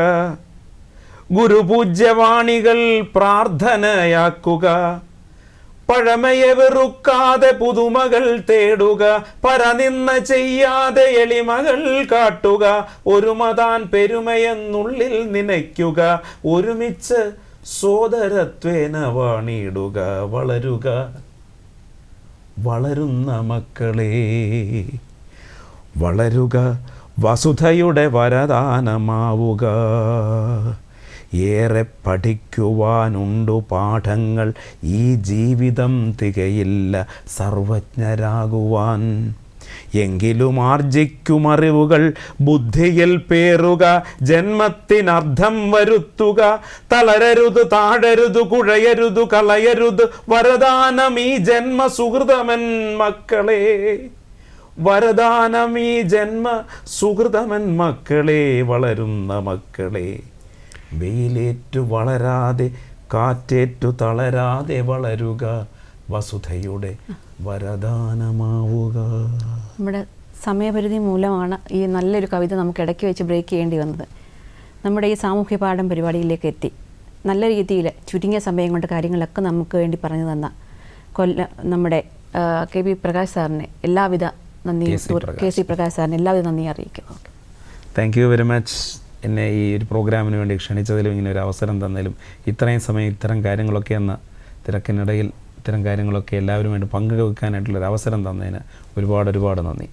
S2: ഗുരുപൂജ്യവാണികൾ പ്രാർത്ഥനയാക്കുക, പഴമയെ വെറുക്കാതെ പുതുമകൾ തേടുക, പരനിന്ന ചെയ്യാതെ എളിമകൾ കാട്ടുക, ഒരുമതാൻ പെരുമയെന്നുള്ളിൽ നനയ്ക്കുക, ഒരുമിച്ച് സോദരത്വേന വാണിടുക, വളരുക വളരുന്ന മക്കളെ, വളരുക വസുധയുടെ വരദാനമാവുക. ഏറെ പഠിക്കുവാനുണ്ടു പാഠങ്ങൾ, ഈ ജീവിതം തികയില്ല സർവജ്ഞരാകുവാൻ. എങ്കിലും ആർജിക്കുമറിവുകൾ ബുദ്ധിയിൽ പേറുക, ജന്മത്തിനർത്ഥം വരുത്തുക, തളരരുത് താഴരുത് കുഴയരുത് കളയരുത്, വരദാനം ഈ ജന്മ സുഹൃതമൻ മക്കളെ, വരദാനം ഈ ജന്മ സുഹൃതമൻ മക്കളെ, വളരുന്ന മക്കളെ. വെയിലേറ്റു വളരാതെ കാറ്റേറ്റു തളരാതെ വളരുക, വസുധയുടെ വരദാനമാവുക.
S1: നമ്മുടെ സമയപരിധി മൂലമാണ് ഈ നല്ലൊരു കവിത നമുക്ക് ഇടയ്ക്ക് വെച്ച് ബ്രേക്ക് ചെയ്യേണ്ടി വന്നത്. നമ്മുടെ ഈ സാമൂഹ്യ പാഠം പരിപാടിയിലേക്ക് എത്തി നല്ല രീതിയിൽ ചുരുങ്ങിയ സമയം കൊണ്ട് കാര്യങ്ങളൊക്കെ നമുക്ക് വേണ്ടി പറഞ്ഞു തന്ന നമ്മുടെ KP പ്രകാശ് സാറിനെ എല്ലാവിധ നന്ദി, KC പ്രകാശ് സാറിന് എല്ലാവിധ നന്ദി അറിയിക്കുന്നു.
S2: Thank you very much. എന്നെ ഈ ഒരു പ്രോഗ്രാമിന് വേണ്ടി ക്ഷണിച്ചതിലും ഇങ്ങനെ ഒരു അവസരം തന്നതിലും ഇത്രയും സമയം ഇത്തരം കാര്യങ്ങളൊക്കെ തിരക്കിനിടയിൽ ഇത്തരം കാര്യങ്ങളൊക്കെ എല്ലാവരും വേണ്ടി പങ്കുവെക്കാനായിട്ടുള്ളൊരു അവസരം തന്നതിന് ഒരുപാട് നന്ദി.